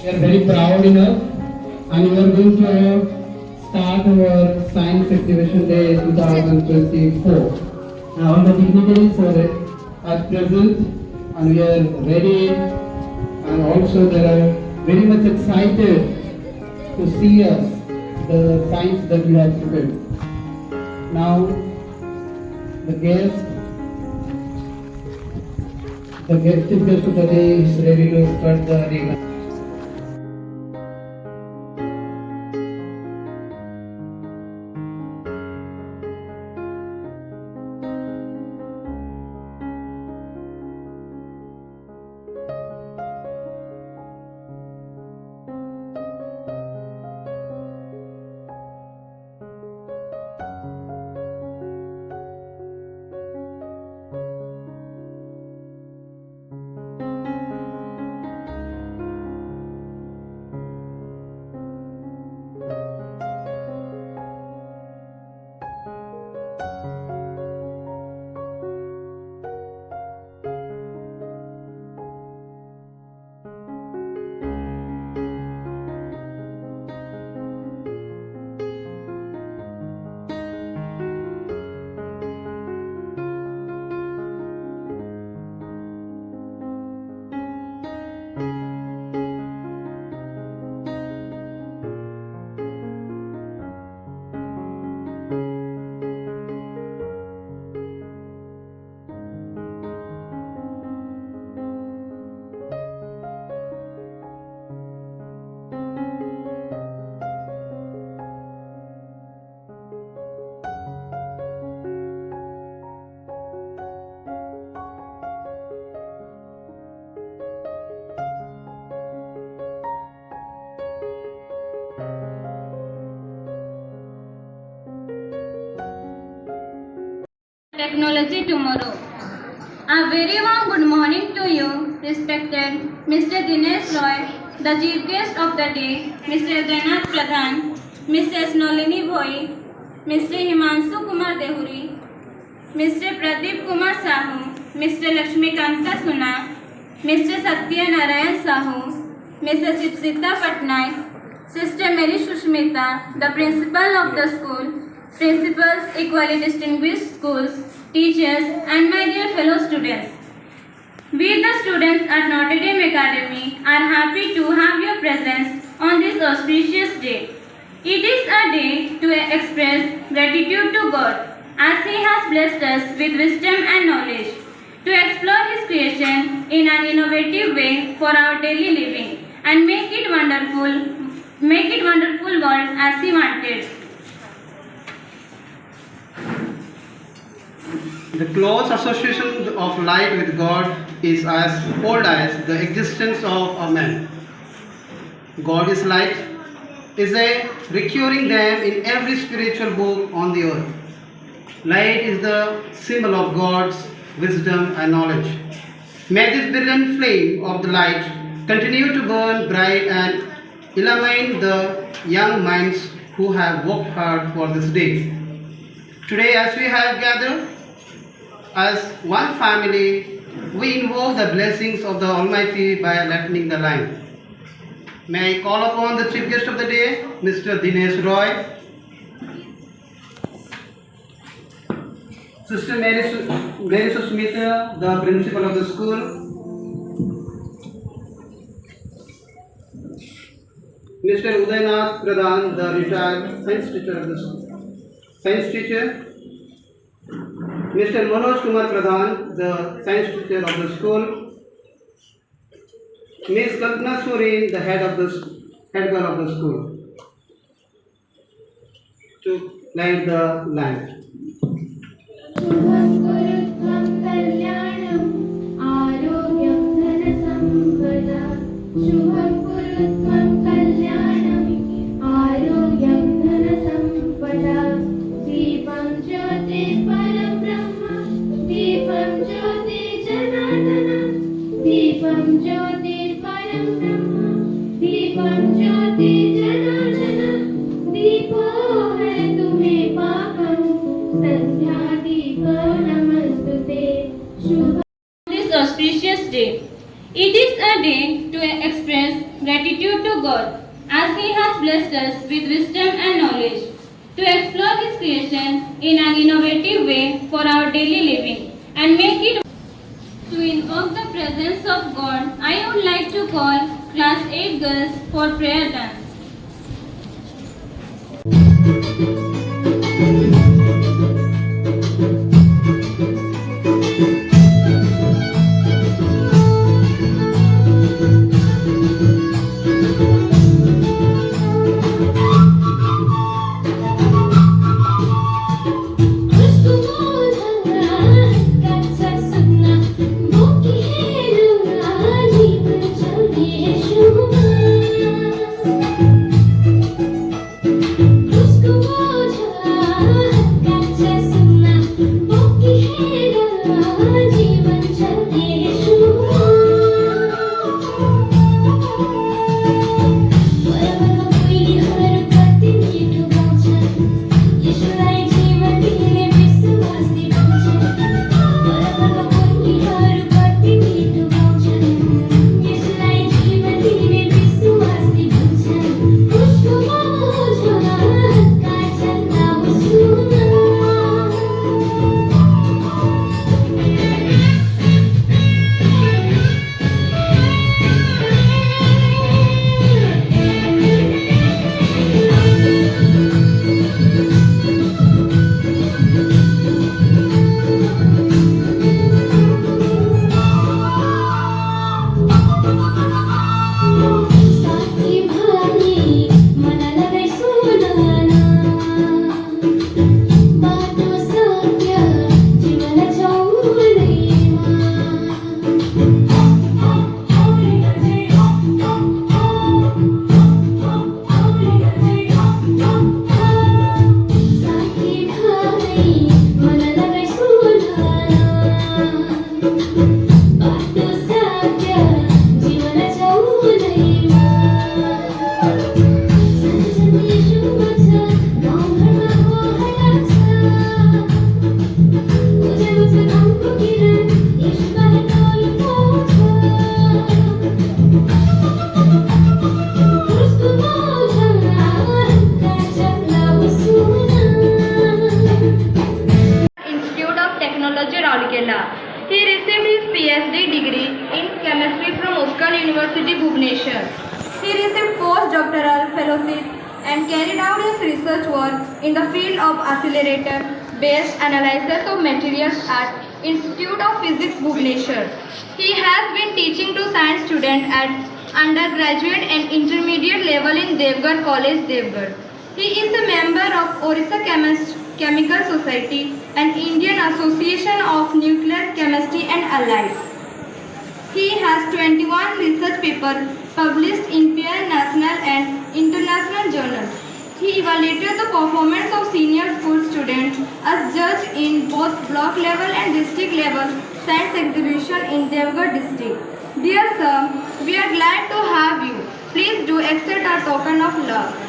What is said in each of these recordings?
We are very proud enough, and we are going to start our Science Exhibition Day 2024. Now all the dignitaries are present, and we are ready, and also they are very much excited to see us, the science that we have prepared. Now the chief guest of the day is ready to start the event. Technology tomorrow. A very warm good morning to you, respected Mr. Dinesh Roy, the chief guest of the day, Mr. Udainath Pradhan, Mrs. Nolini Bhoi, Mr. Himanshu Kumar Dehuri, Mr. Pradeep Kumar Sahu, Mr. Lakshmikanta Suna, Mr. Satya Narayan Sahu, Mrs. Ipsita Patnaik, Sister Mary Shushmita, the principal of the school, principals, equally distinguished schools, teachers, and my dear fellow students. We, the students at Notre Dame Academy, are happy to have your presence on this auspicious day. It is a day to express gratitude to God, as He has blessed us with wisdom and knowledge, to explore His creation in an innovative way for our daily living, and make it wonderful world as He wanted. The close association of light with God is as old as the existence of a man. God is light is a recurring theme in every spiritual book on the earth. Light is the symbol of God's wisdom and knowledge. May this brilliant flame of the light continue to burn bright and illumine the young minds who have worked hard for this day. Today, as we have gathered as one family, we invoke the blessings of the Almighty by lightening the line. May I call upon the chief guest of the day, Mr. Dinesh Roy, Sister Mary Susmita, the principal of the school, Mr. Udainath Pradhan, the retired science teacher of the school, Mr. Manoj Kumar Pradhan, the science teacher of the school, Ms. Kalpana Suri, the head girl of the school, to light the lamp. This auspicious day. It is is a day to express gratitude to God as He has blessed us with wisdom and knowledge to explore His creation in an innovative way for our daily living and make it. To invoke the presence of God, I would like to call Class 8 girls for prayer dance. He received his PhD degree in chemistry from University Bhubaneswar. He received postdoctoral fellowship and carried out his research work in the field of accelerator-based analysis of materials at Institute of Physics Bhubaneswar. He has been teaching to science students at undergraduate and intermediate level in Deogarh College, Deogarh. He is a member of Orissa Chemical Society and Indian Association of Nuclear Chemistry and Allied. He has 21 research papers published in peer national and international journals. He evaluated the performance of senior school students as judged in both block level and district level science exhibition in Deogarh district. Dear sir, we are glad to have you. Please do accept our token of love.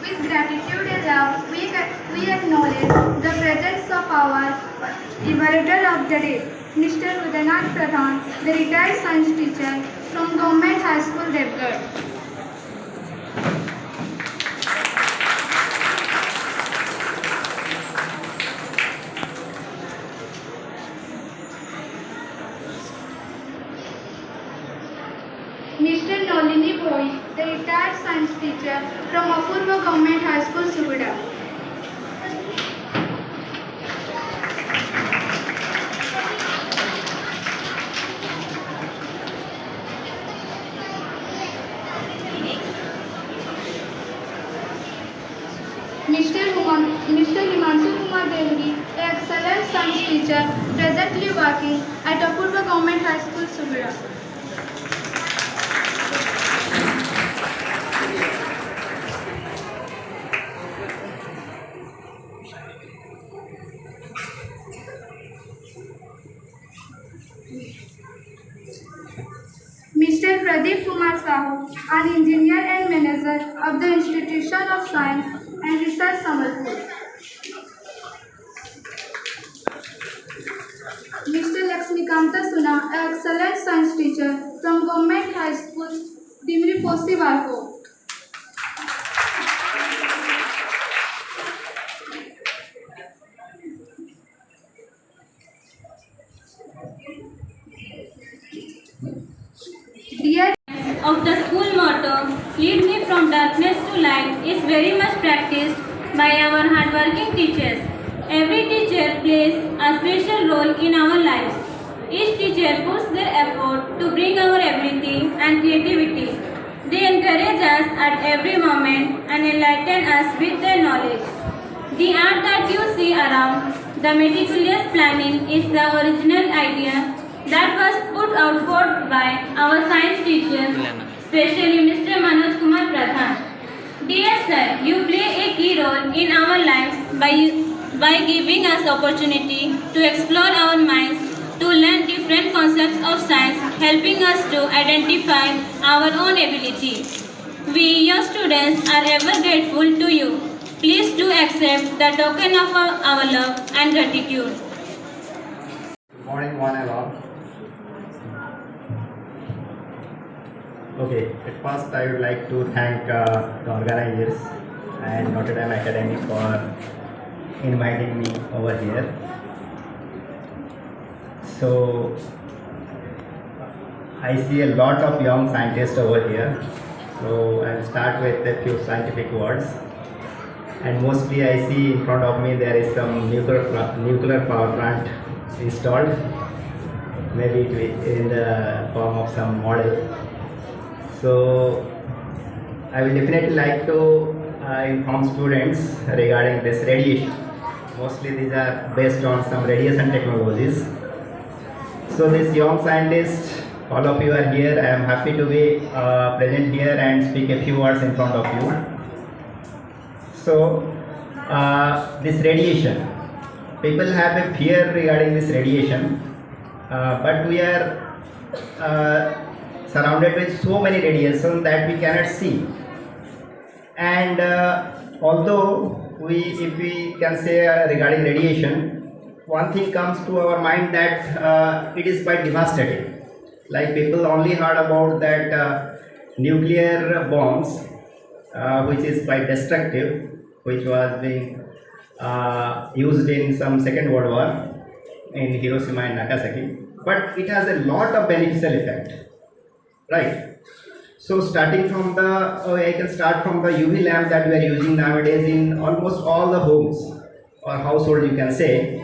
With gratitude and love, we acknowledge the presence of our evaluator of the day, Mr. Deogarh Pradhan, the retired science teacher from Government High School, Deogarh. Mr. Nolini Bhoi, the retired science teacher from Apurva Government High School, Sugada. Mr. Himanshu Kumar Devgi, an excellent science teacher presently working at Apurva Government High School, Sugada. Mr. Pradeep Kumar Sahu, Sahu, an engineer and manager of the Institution of Science and Research, Sambalpur. Mr. Lakshmikanta Suna, an excellent science teacher from Government High School, Dimri Posti Varko. Dear Of the school motto, "Lead me from darkness to light," is very much practiced by our hardworking teachers. Every teacher plays a special role in our lives. Each teacher puts their effort to bring our ability and creativity. They encourage us at every moment and enlighten us with their knowledge. The art that you see around, the meticulous planning, is the original idea that was put out forth by our science teachers, especially Mr. Manoj Kumar Pradhan. Dear sir, you play a key role in our lives by giving us opportunity to explore our minds, to learn different concepts of science, helping us to identify our own ability. We, your students, are ever grateful to you. Please do accept the token of our love and gratitude. Good morning, one and all. Okay, at first I would like to thank the organizers and Notre Dame Academy for inviting me over here. So, I see a lot of young scientists over here. So, I'll start with a few scientific words. And mostly I see in front of me there is some nuclear power plant installed, maybe in the form of some model. So I will definitely like to inform students regarding this radiation. Mostly these are based on some radiation technologies. So this young scientist, all of you are here. I am happy to be present here and speak a few words in front of you. So this radiation, people have a fear regarding this radiation, but we are surrounded with so many radiation that we cannot see. And although if we can say regarding radiation, one thing comes to our mind that it is quite devastating. Like people only heard about that nuclear bombs, which is quite destructive, which was being used in some Second World War in Hiroshima and Nagasaki. But it has a lot of beneficial effect. Right. So starting from I can start from the UV lamp that we are using nowadays in almost all the homes or household, you can say.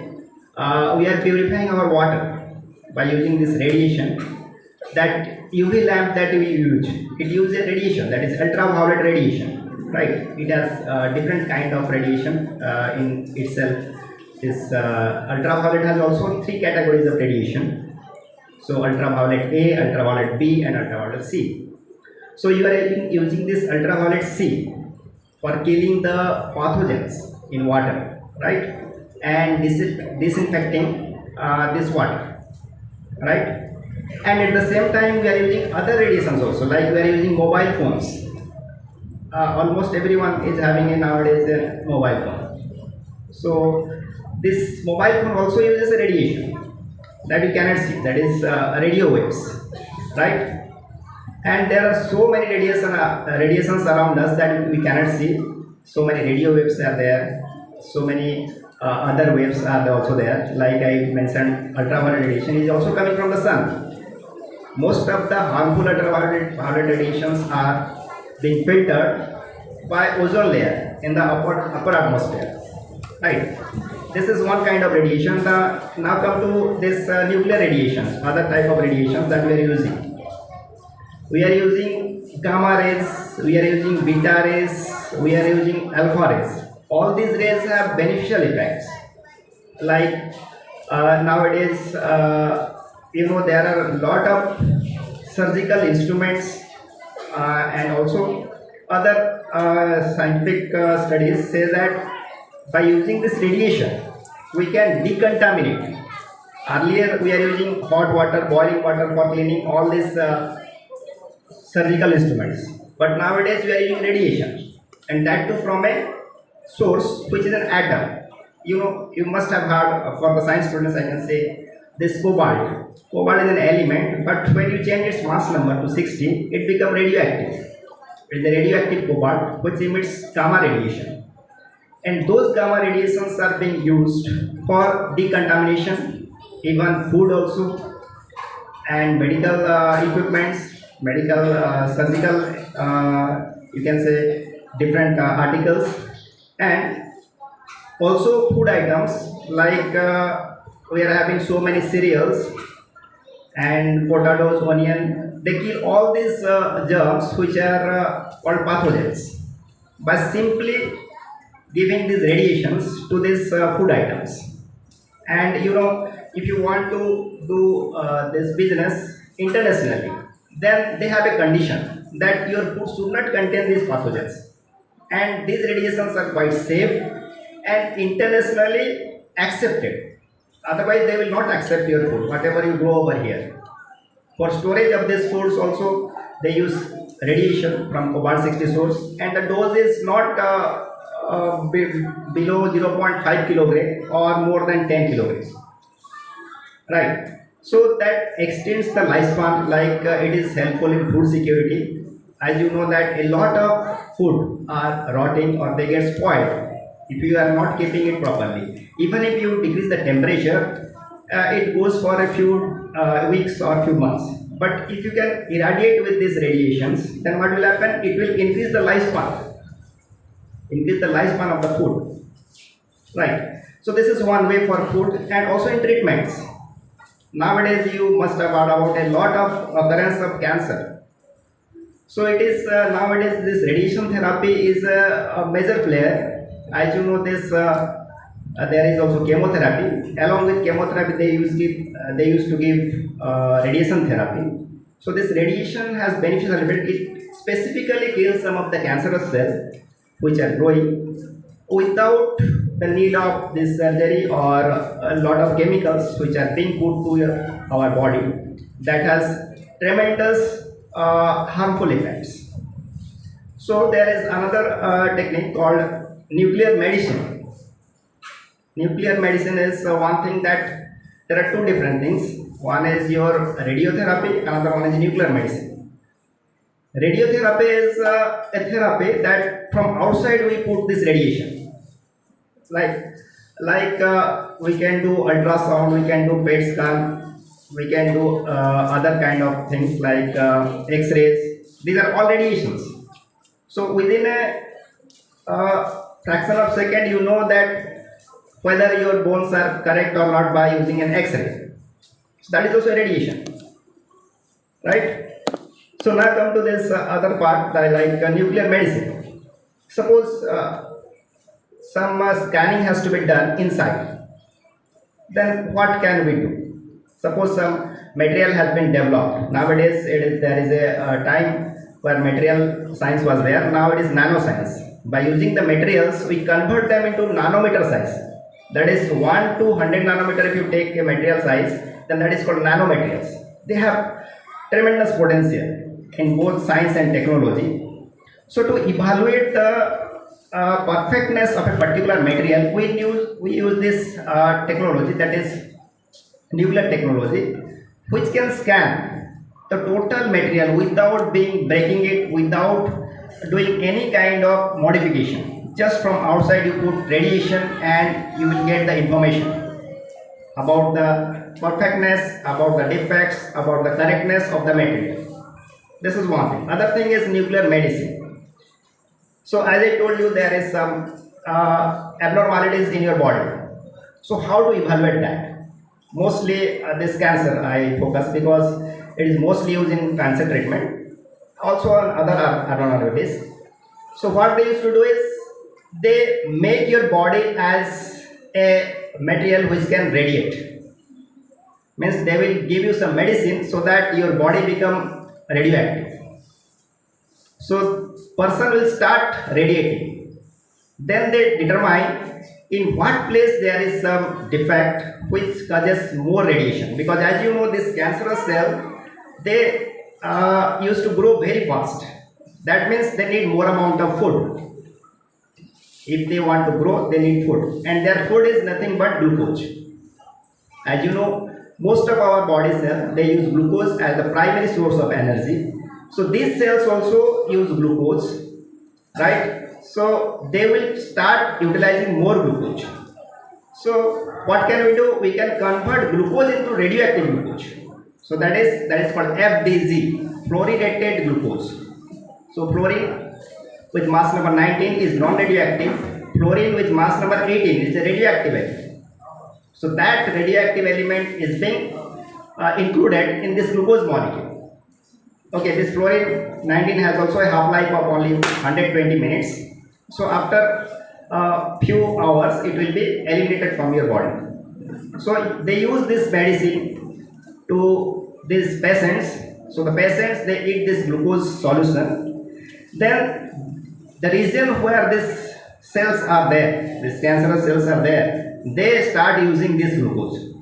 We are purifying our water by using this radiation. That UV lamp that we use, it uses a radiation, that is ultraviolet radiation. Right. It has different kind of radiation in itself. This ultraviolet has also 3 categories of radiation. So ultraviolet A, ultraviolet B and ultraviolet C. So you are using this ultraviolet C for killing the pathogens in water, right? And disinfecting this water, right? And at the same time we are using other radiations also, like we are using mobile phones. Almost everyone is having nowadays a mobile phone. So this mobile phone also uses a radiation that you cannot see, that is radio waves, right? And there are so many radiations around us that we cannot see. So many radio waves are there, so many other waves are also there. Like I mentioned, ultraviolet radiation is also coming from the sun. Most of the harmful ultraviolet radiations are being filtered by ozone layer in the upper atmosphere, right? This is one kind of radiation. Now come to this nuclear radiations, other type of radiations that we are using. We are using gamma rays, we are using beta rays, we are using alpha rays. All these rays have beneficial effects. Like nowadays, there are a lot of surgical instruments and also other scientific studies say that by using this radiation, we can decontaminate. Earlier, we are using hot water, boiling water for cleaning all these surgical instruments. But nowadays we are using radiation, and that too from a source which is an atom. You must have heard, for the science students I can say, this cobalt. Cobalt is an element, but when you change its mass number to 60, it becomes radioactive. It is a radioactive cobalt which emits gamma radiation. And those gamma radiations are being used for decontamination, even food also, and medical equipments, medical, surgical, you can say different articles, and also food items like we are having so many cereals and potatoes, onion. They kill all these germs which are called pathogens by simply giving these radiations to these food items. And if you want to do this business internationally, then they have a condition that your food should not contain these pathogens, and these radiations are quite safe and internationally accepted. Otherwise they will not accept your food whatever you grow over here. For storage of these foods also they use radiation from cobalt 60 source, and the dose is not below 0.5 kilogram or more than 10 kilograms, right? So that extends the lifespan, like it is helpful in food security. As you know that a lot of food are rotting or they get spoiled if you are not keeping it properly. Even if you decrease the temperature, it goes for a few weeks or few months. But if you can irradiate with these radiations, then what will happen? It will increase the lifespan. Increase the lifespan of the food. Right. So this is one way for food, and also in treatments. Nowadays you must have heard about a lot of occurrence of cancer. So it is nowadays this radiation therapy is a major player. As you know this, there is also chemotherapy. Along with chemotherapy, they used to give radiation therapy. So this radiation has beneficial effect. It specifically kills some of the cancerous cells which are growing without the need of this surgery or a lot of chemicals which are being put to our body. That has tremendous harmful effects. So there is another technique called nuclear medicine. Nuclear medicine is one thing that there are two different things. One is your radiotherapy, another one is nuclear medicine. Radiotherapy is a therapy that from outside we put this radiation. Like we can do ultrasound, we can do PET scan, we can do other kind of things like X-rays. These are all radiations. So within a fraction of second, you know that whether your bones are correct or not by using an X-ray. So that is also radiation, right? So now come to this other part, like nuclear medicine. Suppose some scanning has to be done inside. Then what can we do? Suppose some material has been developed. Nowadays there is a time where material science was there. Now it is nanoscience. By using the materials, we convert them into nanometer size. That is 1 to 100 nanometer. If you take a material size, then that is called nanomaterials. They have tremendous potential in both science and technology. So to evaluate the perfectness of a particular material, we use this technology, that is nuclear technology, which can scan the total material without breaking it, without doing any kind of modification. Just from outside you put radiation and you will get the information about the perfectness, about the defects, about the correctness of the material. This is one thing. Other thing is nuclear medicine. So as I told you, there is some abnormalities in your body. So how to evaluate that? Mostly this cancer I focus because it is mostly used in cancer treatment, also on other abnormalities. So what they used to do is they make your body as a material which can radiate. Means they will give you some medicine so that your body become radioactive. So person will start radiating. Then they determine in what place there is some defect which causes more radiation. Because as you know, this cancerous cell, they used to grow very fast. That means they need more amount of food. If they want to grow, they need food, and their food is nothing but glucose. As you know, most of our body cells, they use glucose as the primary source of energy. So these cells also use glucose, right? So they will start utilizing more glucose. So what can we do? We can convert glucose into radioactive glucose. So that is called FDG, fluorinated glucose. So fluorine with mass number 19 is non-radioactive. Fluorine with mass number 18 is a radioactive element. So that radioactive element is being included in this glucose molecule. Okay, this fluorine 19 has also a half-life of only 120 minutes. So after few hours, it will be eliminated from your body. So they use this medicine to these patients. So the patients, they eat this glucose solution. Then the region where these cells are there, these cancerous cells are there, they start using this glucose.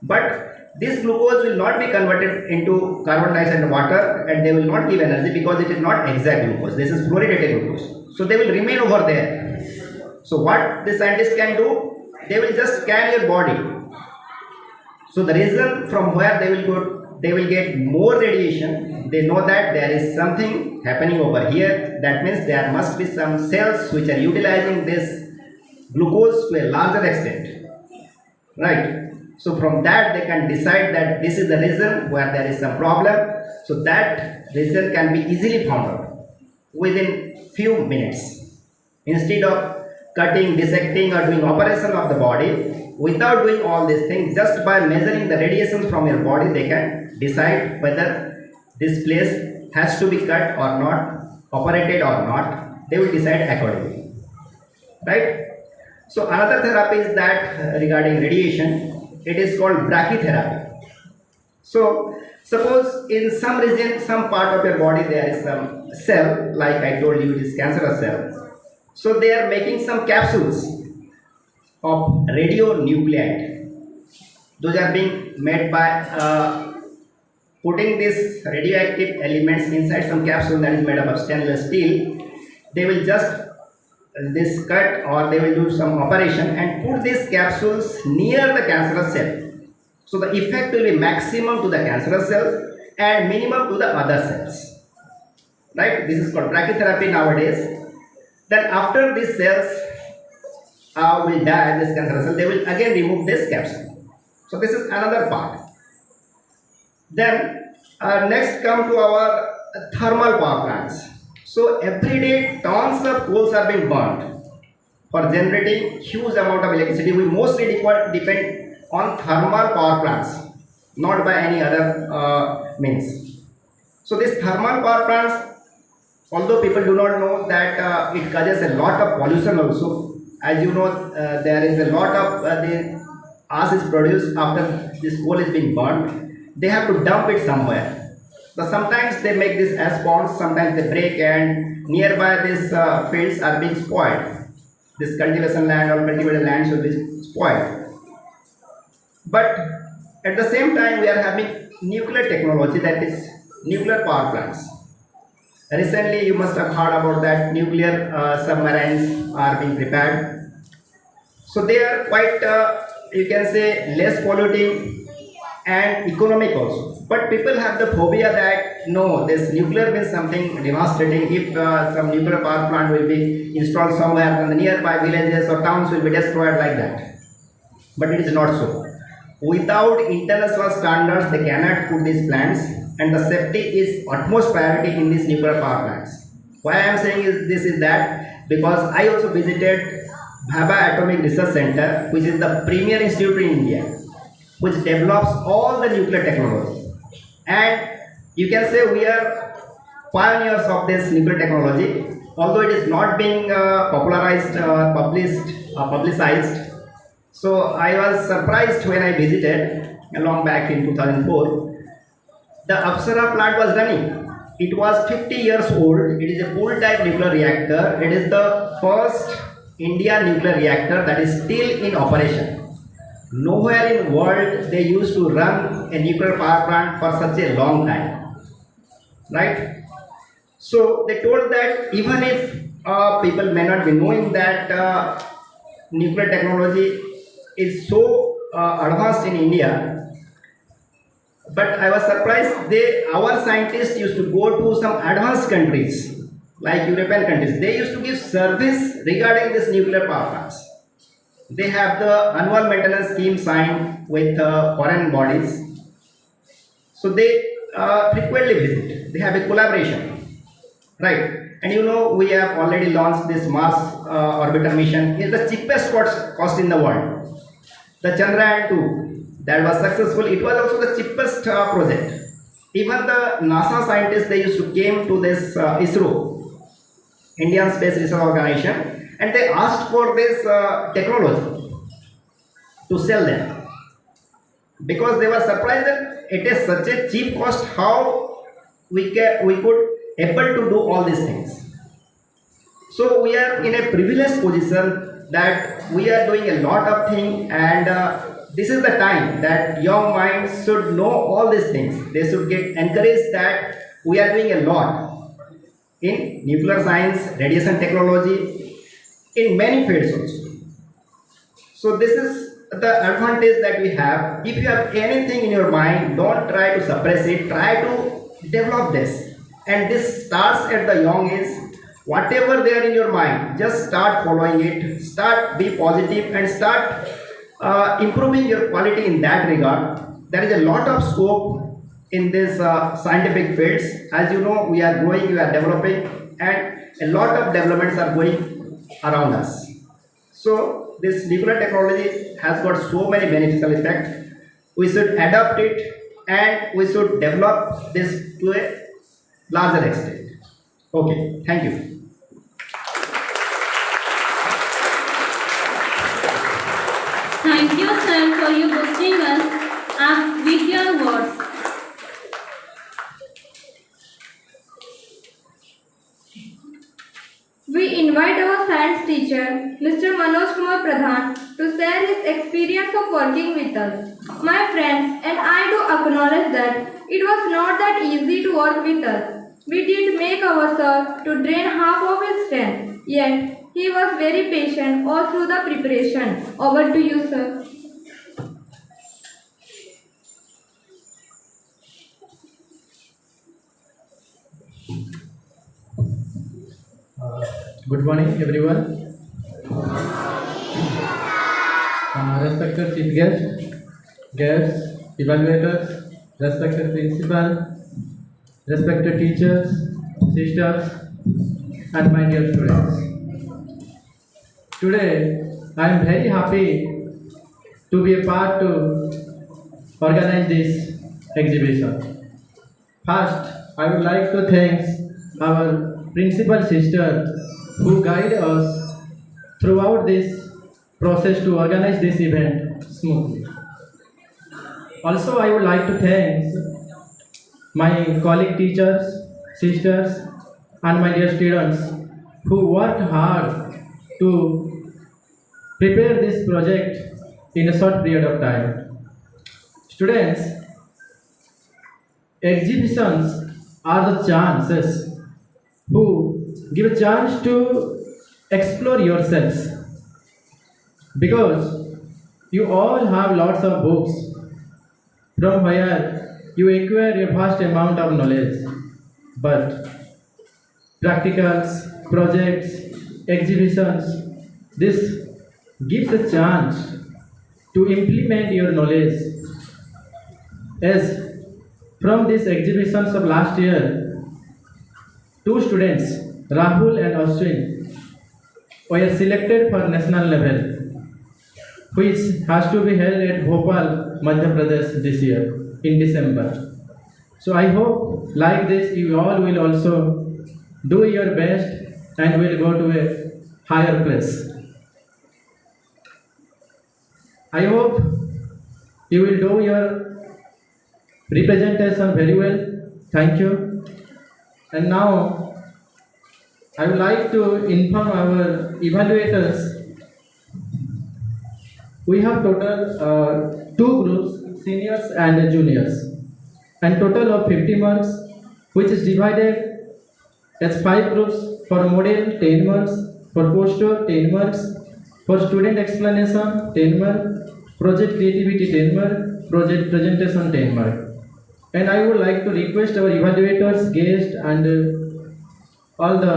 But this glucose will not be converted into carbon dioxide and water, and they will not give energy because it is not exact glucose. This is fluorinated glucose. So they will remain over there. So what the scientists can do, they will just scan your body. So the region from where they will go, they will get more radiation. They know that there is something happening over here. That means there must be some cells which are utilizing this glucose to a larger extent, right? So from that they can decide that this is the region where there is some problem. So that region can be easily found out within few minutes. Instead of cutting, dissecting or doing operation of the body, without doing all these things, just by measuring the radiations from your body, they can decide whether this place has to be cut or not, operated or not. They will decide accordingly, right? So another therapy is that regarding radiation, it is called brachytherapy. So suppose in some region, some part of your body, there is some cell, like I told you, it is cancerous cell. So they are making some capsules of radionuclide. Those are being made by putting these radioactive elements inside some capsule that is made up of stainless steel. They will just this cut, or they will do some operation and put these capsules near the cancerous cell. So the effect will be maximum to the cancerous cells and minimum to the other cells, right? This is called brachytherapy nowadays. Then after these cells will die, this cancerous cell, they will again remove this capsule. So this is another part. Then next come to our thermal power plants. So every day tons of coals are being burnt for generating huge amount of electricity. We mostly depend on thermal power plants, not by any other means. So this thermal power plants, although people do not know that it causes a lot of pollution also. As you know, there is a lot of the ash is produced after this coal is being burnt. They have to dump it somewhere. So sometimes they make this ash ponds, sometimes they break, and nearby these fields are being spoiled. This cultivation land or cultivated land should be spoiled. But at the same time, we are having nuclear technology, that is nuclear power plants. Recently, you must have heard about that nuclear submarines are being prepared. So they are quite, you can say, less polluting and economic also. But people have the phobia that no, this nuclear means something devastating. If some nuclear power plant will be installed somewhere, then the nearby villages or towns will be destroyed like that. But it is not so. Without international standards, they cannot put these plants, and the safety is utmost priority in these nuclear power plants. Why I am saying is that because I also visited Bhabha Atomic Research Center, which is the premier institute in India, which develops all the nuclear technology. And you can say we are pioneers of this nuclear technology, although it is not being popularized or publicized. So I was surprised when I visited long back in 2004. The Apsara plant was running. It was 50 years old. It is a pool type nuclear reactor. It is the first India nuclear reactor that is still in operation. Nowhere in the world they used to run a nuclear power plant for such a long time. right? So they told that even if people may not be knowing that nuclear technology is so advanced in India, but I was surprised. Our scientists used to go to some advanced countries like European countries. They used to give service regarding this nuclear power plants. They have the annual maintenance scheme signed with foreign bodies. So they frequently visit. They have a collaboration, right? And you know we have already launched this Mars orbiter mission. It's the cheapest cost in the world. The Chandrayaan 2 that was successful. It was also the cheapest project. Even the NASA scientists they used to came to this ISRO, Indian Space Research Organization, and they asked for this technology to sell them because they were surprised that it is such a cheap cost. How we could able to do all these things. So we are in a privileged position that we are doing a lot of things, and this is the time that young minds should know all these things. They should get encouraged that we are doing a lot in nuclear science, radiation technology, in many fields also. So this is the advantage that we have. If you have anything in your mind, don't try to suppress it, try to develop this. And this starts at the young age. Whatever there in your mind, just start following it, start be positive and start improving your quality in that regard. There is a lot of scope in this scientific fields. As you know, we are growing, we are developing, and a lot of developments are going around us. So this nuclear technology has got so many beneficial effects. We should adopt it and we should develop this to a larger extent. Okay, thank you. Thank you, sir, for you boosting us up with your words. We invite our science teacher, Mr. Manoj Kumar Pradhan, to share his experience of working with us. My friends and I do acknowledge that it was not that easy to work with us. We did make ourselves to drain half of his strength, yet he was very patient all through the preparation. Over to you, sir. Good morning, everyone. Respected chief guests, evaluators, respected principal, respected teachers, sisters, and my dear students. Today, I am very happy to be a part to organize this exhibition. First, I would like to thank our principal sister who guide us throughout this process to organize this event smoothly. Also, I would like to thank my colleague teachers, sisters, and my dear students who worked hard to prepare this project in a short period of time. Students, exhibitions are the chances who give a chance to explore yourselves, because you all have lots of books from where you acquire a vast amount of knowledge, but practicals, projects, exhibitions, this gives a chance to implement your knowledge. As from these exhibitions of last year, two students, Rahul and Ashwin, were selected for national level, which has to be held at Bhopal, Madhya Pradesh this year in December. So I hope like this you all will also do your best and will go to a higher place. I hope you will do your representation very well. Thank you. And now I would like to inform our evaluators. We have total two groups, seniors and juniors, and total of 50 marks which is divided as 5 groups: for model 10 marks, for poster 10 marks, for student explanation 10 marks, project creativity 10 marks, project presentation 10 marks. And I would like to request our evaluators, guests, and all the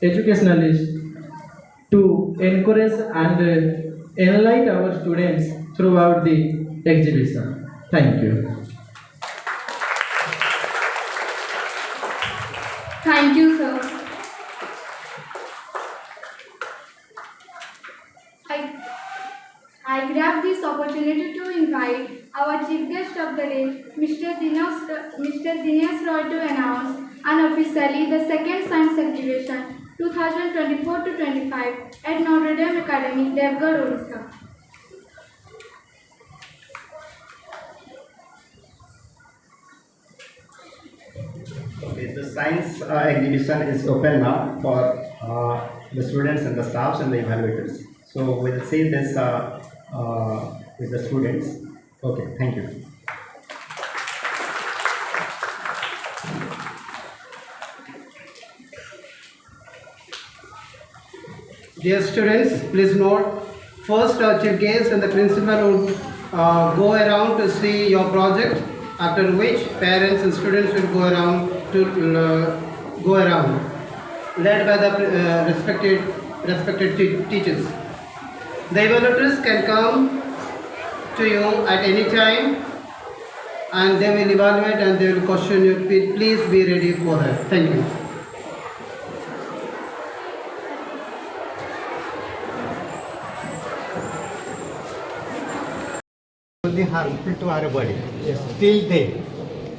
educationalists to encourage and enlighten our students throughout the exhibition. Thank you. Thank you, sir. I grab this opportunity to invite our chief guest of the day, Mr. Dinesh Roy, to announce unofficially the second science exhibition 2024-25 at Notre Academy, Deogarh, Odisha. Okay, the science exhibition is open now for the students and the staffs and the evaluators. So we'll see this with the students. Okay, thank you. Dear students, please note, first chief guest and the principal will go around to see your project, after which parents and students will go around, led by the respected teachers. The evaluators can come to you at any time and they will evaluate and they will question you. Please be ready for that. Thank you. Only harmful to our body. Still then,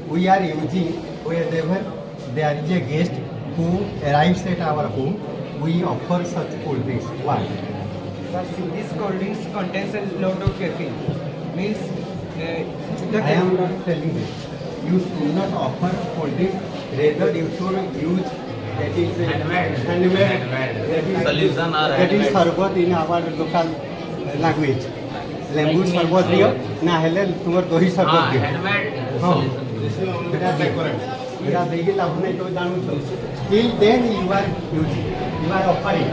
we are using wherever there is a guest who arrives at our home, we offer such cold drinks. Why? This cold drinks contains a lot of caffeine. Means I am not telling you. You should not offer cold drinks. Rather, you should use that is handmade solution or that is sarbat in our local language. লেম্বু শরবত দিও না হলে তোমার দহি শরবত দিও হ্যাঁ এটা দেখি লাভ নাই তো জানুছ still then you are offering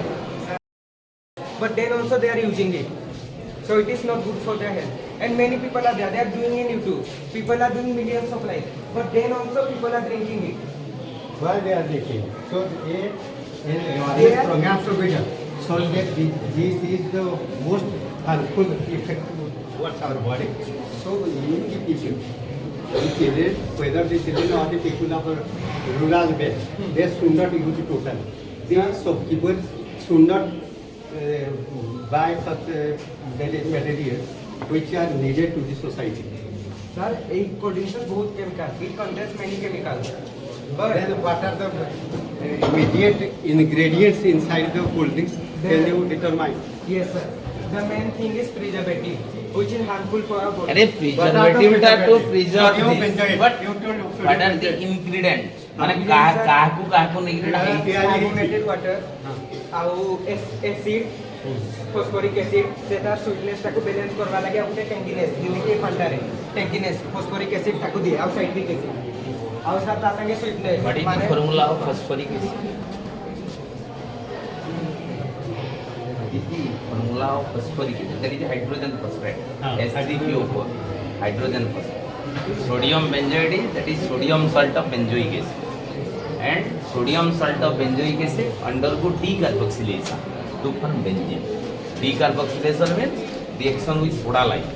but then also they are using it. So it is not good for their health. And many people are there. They are doing in YouTube. People are doing millions of likes. But then also people are drinking it. why they are drinking so in programs to be done so that this is the most harmful effect towards our body. So you keep eating. The children, whether the children or the people of rural belt, they should not use it totally. The shopkeepers should not buy such materials which are needed to the society. Sir, a cold drinks is बहुत chemical. It contains many chemicals. But Then what are the immediate ingredients inside the cold drinks? Then you determine. yes, sir. The main thing is preservative, which is harmful for our body. अरे preservative टा to preserve Sodium this, benzoate. but You told what are the ingredients? माने काहकु ingredient है Carbonated water, ଆଉ acid, phosphoric acid, ସେଟା sweetness ଟାକୁ balance करवा लागि ଆଉ ଗୋଟେ tanginess, ଯେମିତି କି ଫାଣ୍ଟାରେ tanginess, phosphoric acid ଟାକୁ ଦିଏ ଆଉ citric acid, ଆଉ ସାର୍ ତା संगे sweetness what is the formula of phosphoric acid? Formula of phosphoric acid, that is hydrogen phosphate, H3PO4, hydrogen phosphate. Sodium benzoate is, that is sodium salt of benzoic acid, and sodium salt of benzoic acid undergo decarboxylation to form benzene. Decarboxylation means reaction with soda lime,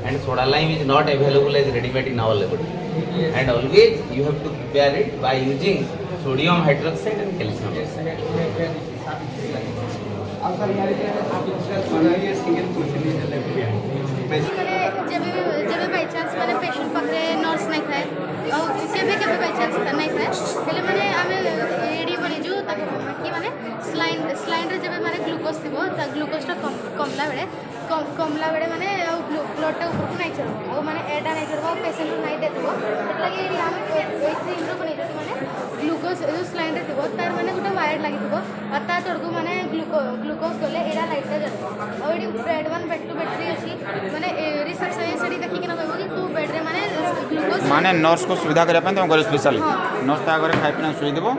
and soda lime is not available as ready-made in our laboratory, and always you have to prepare it by using sodium hydroxide and calcium oxide. ଆଉ sir यार artificial Only a single question is left here. जब by chance मैंने patient पाखे nurse नहीं थाए और केबे केबे बाई चान्स नहीं थाए हेले माने आमे एडी बनिजु ताके कि माने स्लाइन रे जब माने ग्लूकोज थिबो ता ग्लूकोज ता कमला बेले माने ब्लड ता ऊपर नहीं चलो और माने एडा नहीं चलो पेशेंट नहीं देतबो एतला कि हम एथि इम्प्रूव बनिजु माने ग्लूकोज जो स्लाइन रे थो तार माने गोटे वायर लगी थो और ता तड़को माने ग्लूकोज गले एरा लाइट टा जल और एडी बेड 1 बेड 2 बैटरी अछि माने रिसर्च साइंस एडी देखि कि न कहबो कि को बेड रे माने ग्लूकोज माने नर्स को सुविधा करे पन तुम घर स्पेशल नर्स ता घर खाइ पिना सुई देबो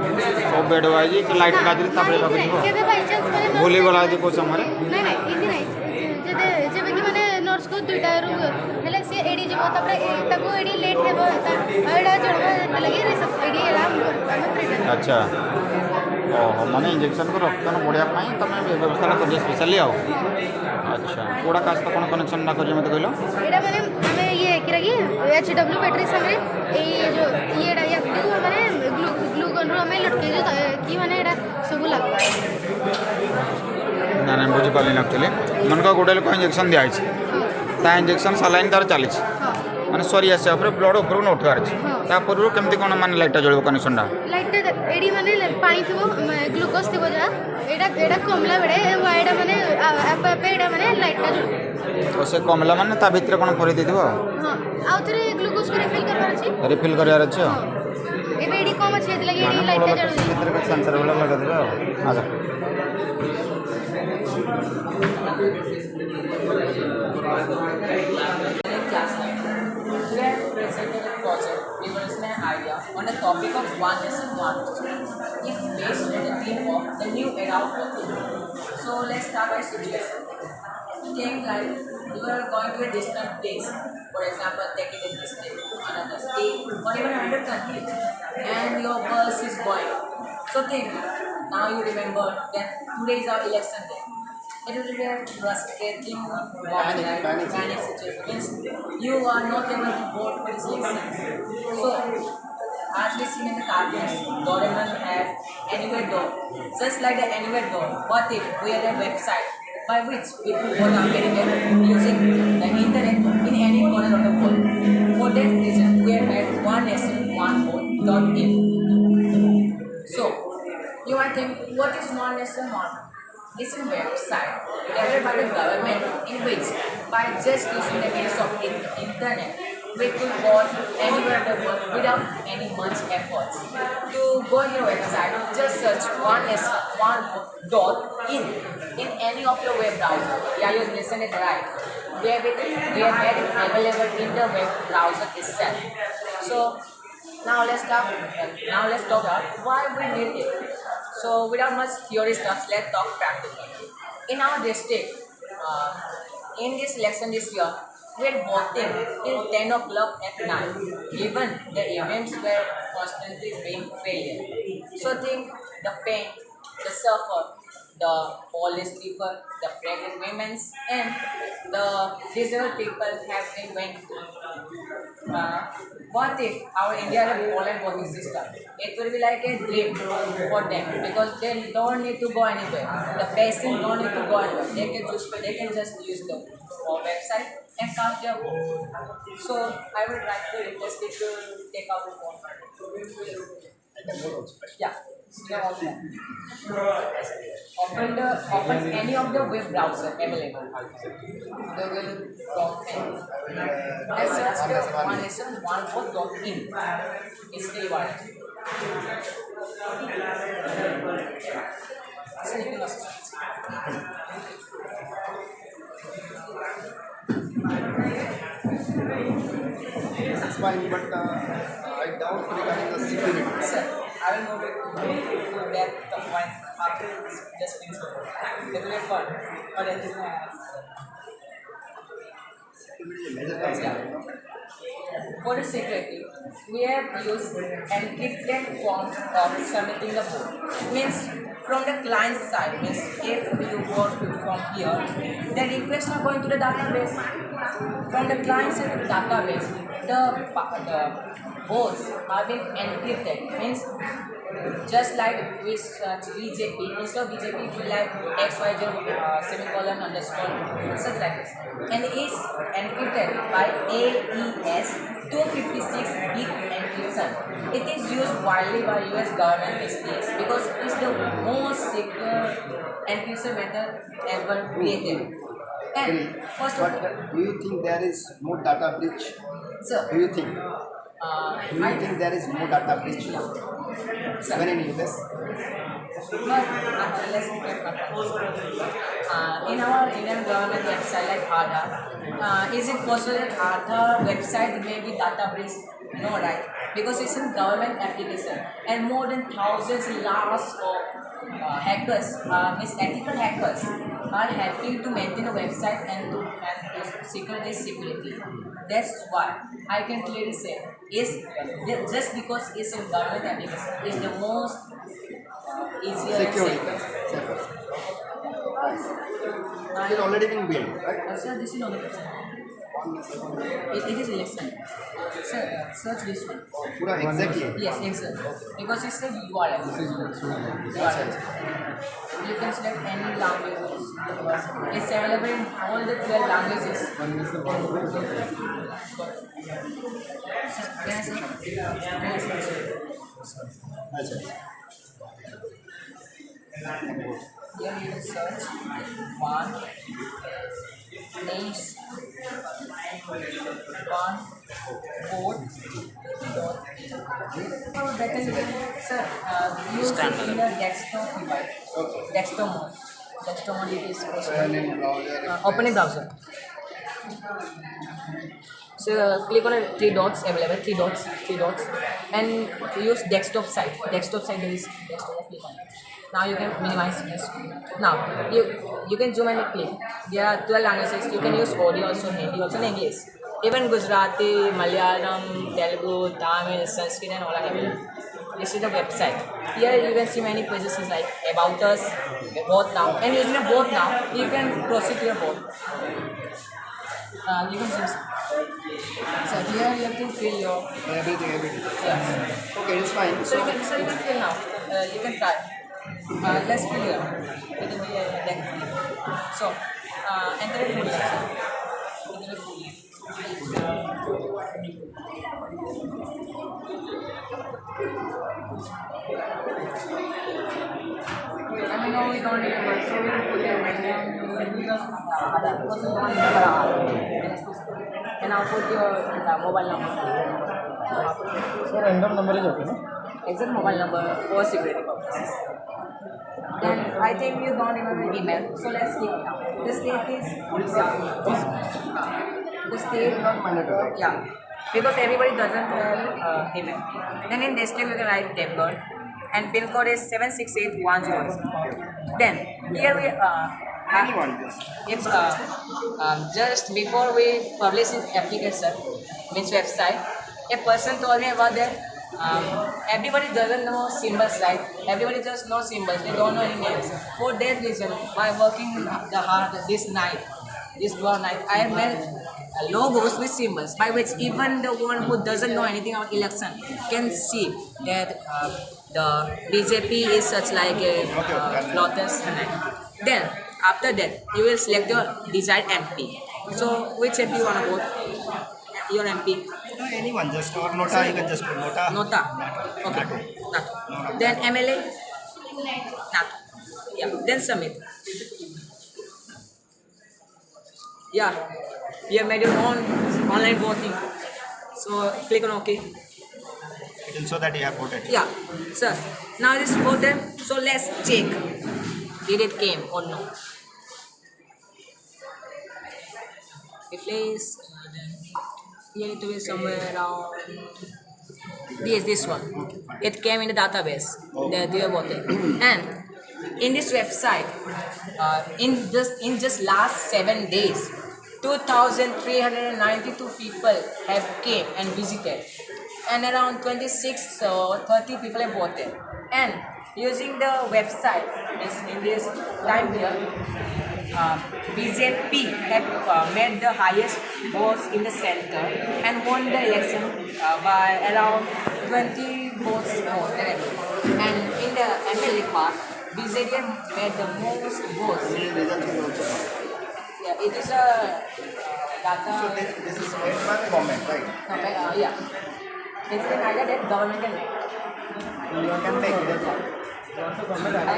सब बेड वाइज कि लाइट लागी तापर बाकी दिबो केबे बाय चांस माने भूली गला दे को समय नहीं इति नहीं जेबे कि माने नर्स को दुईटा रूम हेले से एडी जबो तापर ताको एडी लेट हेबो एडा जड़वा लगी रिसर्च एडी एरा अच्छा ओहो माने इंजेक्शन को रक्तन बढ़िया पाई तमे व्यवस्था कर स्पेशली आओ अच्छा कोड़ा कास तो कोन कनेक्शन ना करियो मते कहलो एडा माने हमें ये किरा कि एचडब्ल्यू बैटरी संगे ए जो ये एडा एक्टिव माने ग्लूकोन रो हमें लटके जो कि माने एडा सब लागबा ना ना बुझी पाली एक्चुअली मन का गोडल को इंजेक्शन दिया छै ता इंजेक्शन सलाइन तार चली माने सॉरी आसे ऊपर ब्लड ऊपर न उठवार छै ता पूर्व केमती कोन माने लाइट जळबो कनेक्शन डा लाइट एडी माने पानी थिबो ग्लूकोज थिबो जा एडा कमला बेडे वाइडा माने आपे आपे एडा माने लाइट टा जळबो तो से कमला माने ता भीतर कोन करि देदिबो हां आउतरे ग्लूकोज को रिफिल करवार अछि रिफिल करियार अछि एबे एडी कम अछि एदी लगी एडी लाइट टा जळबो भीतर के सेंसर वाला लगा देबो आजा We have presented a project based on an idea on the topic of one lesson, one history. It's based on the theme of the new era of working. So let's start by situation. Think like you are going to a distant place, for example, taking a distance to another state or even another country, and your bus is going. So think, now you remember that today is our election day. It will be a frustrating panic situation. Means you are not able to vote for this election. So, as we seen in the cartoons, Doraemon has anywhere door. Just like the anywhere door, what if we had a website by which people vote are getting it using the internet in any corner of the world? For that reason, we have had one nation, one vote.in. So, you might think, what is one nation, one vote? It's a website developed by the government in which, by just using the use of internet, we could vote anywhere in the world without any much efforts. To go on your website, just search one.in in any of your web browser. Yeah, you listen it right. We have had it available in the web browser itself. So now let's talk about why we need it. So without much theory stuff, let's talk practically. In our district, in this election this year, we are voting till 10 o'clock at night. Even the events were constantly being failure. So think the pain, the suffer, the police people, the pregnant women, and the disabled people have been going through. What if our India had a Poland voting system? It will be like a dream for them because they don't need to go anywhere. The patient don't need to go anywhere. They can just use the website and cast their vote. So I would like to request you to take out the phone. Yeah. Open any of the web browser available. They will prompt any. Let's search the one lesson one vote.in. It's the one. This is fine, but I doubt regarding the security. Sir, I will move it to that the point after just finish the work. It will be fun, but it is not. For the security, we have used encrypted form of submitting the vote. Means from the client side, means if you vote from here, the requests are going to the database. From the client side to the database, the votes are being encrypted. Means just like we search BJP, instead of BJP, we like XYZ semicolon underscore, such like this. And it is encrypted by AES 256-bit encryption. It is used widely by US government these days because it is the most secure encryption method ever created. And first of all, do you think there is more data breach? Sir, Do you think? Do you think there is no data breach even in US? Let's look at in our Indian government website like Aadhaar, is it possible that Aadhaar website may be data breach? No, right? Because it's a government application and more than thousands lakhs of hackers, means ethical hackers, are happy to maintain a website and to secure this security. That's why I can clearly say is just because it's a government application is the most easier and Security. safest. It is already been built, right? Sir, this is not the question. It is election. Sir, search this one. Pura exactly. Yes, exactly. Because it's a URL. You can select any languages. It's available in all the 12 languages. Sir, can I search? Here you will search one names one code better sir use it in the desktop device. Desktop mode it is possible. Opening browser. So click on the three dots available, three dots, and use desktop side. Desktop side there is desktop. Click on it. Now you can minimize this. Now you can zoom and click. There are 12 languages. You can use audio also, Hindi also, and English. Even Gujarati, Malayalam, Telugu, Tamil, Sanskrit, and all are available. This is the website. Here you can see many pages like about us, both now, and using a both now, you can proceed to your both. You can see. So here you have to fill your Everything. yes. Okay, it's fine. So you can fill now. You can try. Let's fill here. It will be a deck. So enter a full name. Enter a full name. I mean, no, we don't remember. So we can put your and I'll put your mobile number. So random number is okay, no? Exact mobile number for security purposes. Then I think you don't remember email. So let's click now. The state is the state Not mandatory. yeah. Because everybody doesn't have email. Then in this step you can write Deogarh and pin code is 76810. Then here we if just before we publish this application means website, a person told me about that everybody doesn't know symbols, right? Everybody just knows symbols, they don't know any names. For that reason, by working the hard this night, I have made logos with symbols by which even the one who doesn't know anything about election can see that the BJP is such like a lotus. Then after that, you will select your desired MP. So which MP you want to vote? Your MP. Anyone, just or Nota, you can just put Nota. Nota. Okay. Nota. Then MLA. Nota. Yeah. Then submit. Yeah. You have made your own online voting. So click on OK. It will show that you have voted. Yeah. Sir. Now this voted. So let's check. Did it came or no? Replace. Here it will be somewhere around this one. It came in the database that you have voted. And in this website, in just last 7 days, 2,392 people have came and visited, and around 26 or 30 people have voted. And using the website, in this time here, BJP have made the highest votes in the center and won the election by around 20 votes more than everyone. And in the MLA part, BJP made the most votes. Yeah, it is a data. So this is made by the government, right? Yeah. It's an idea that government can make. You can make it. I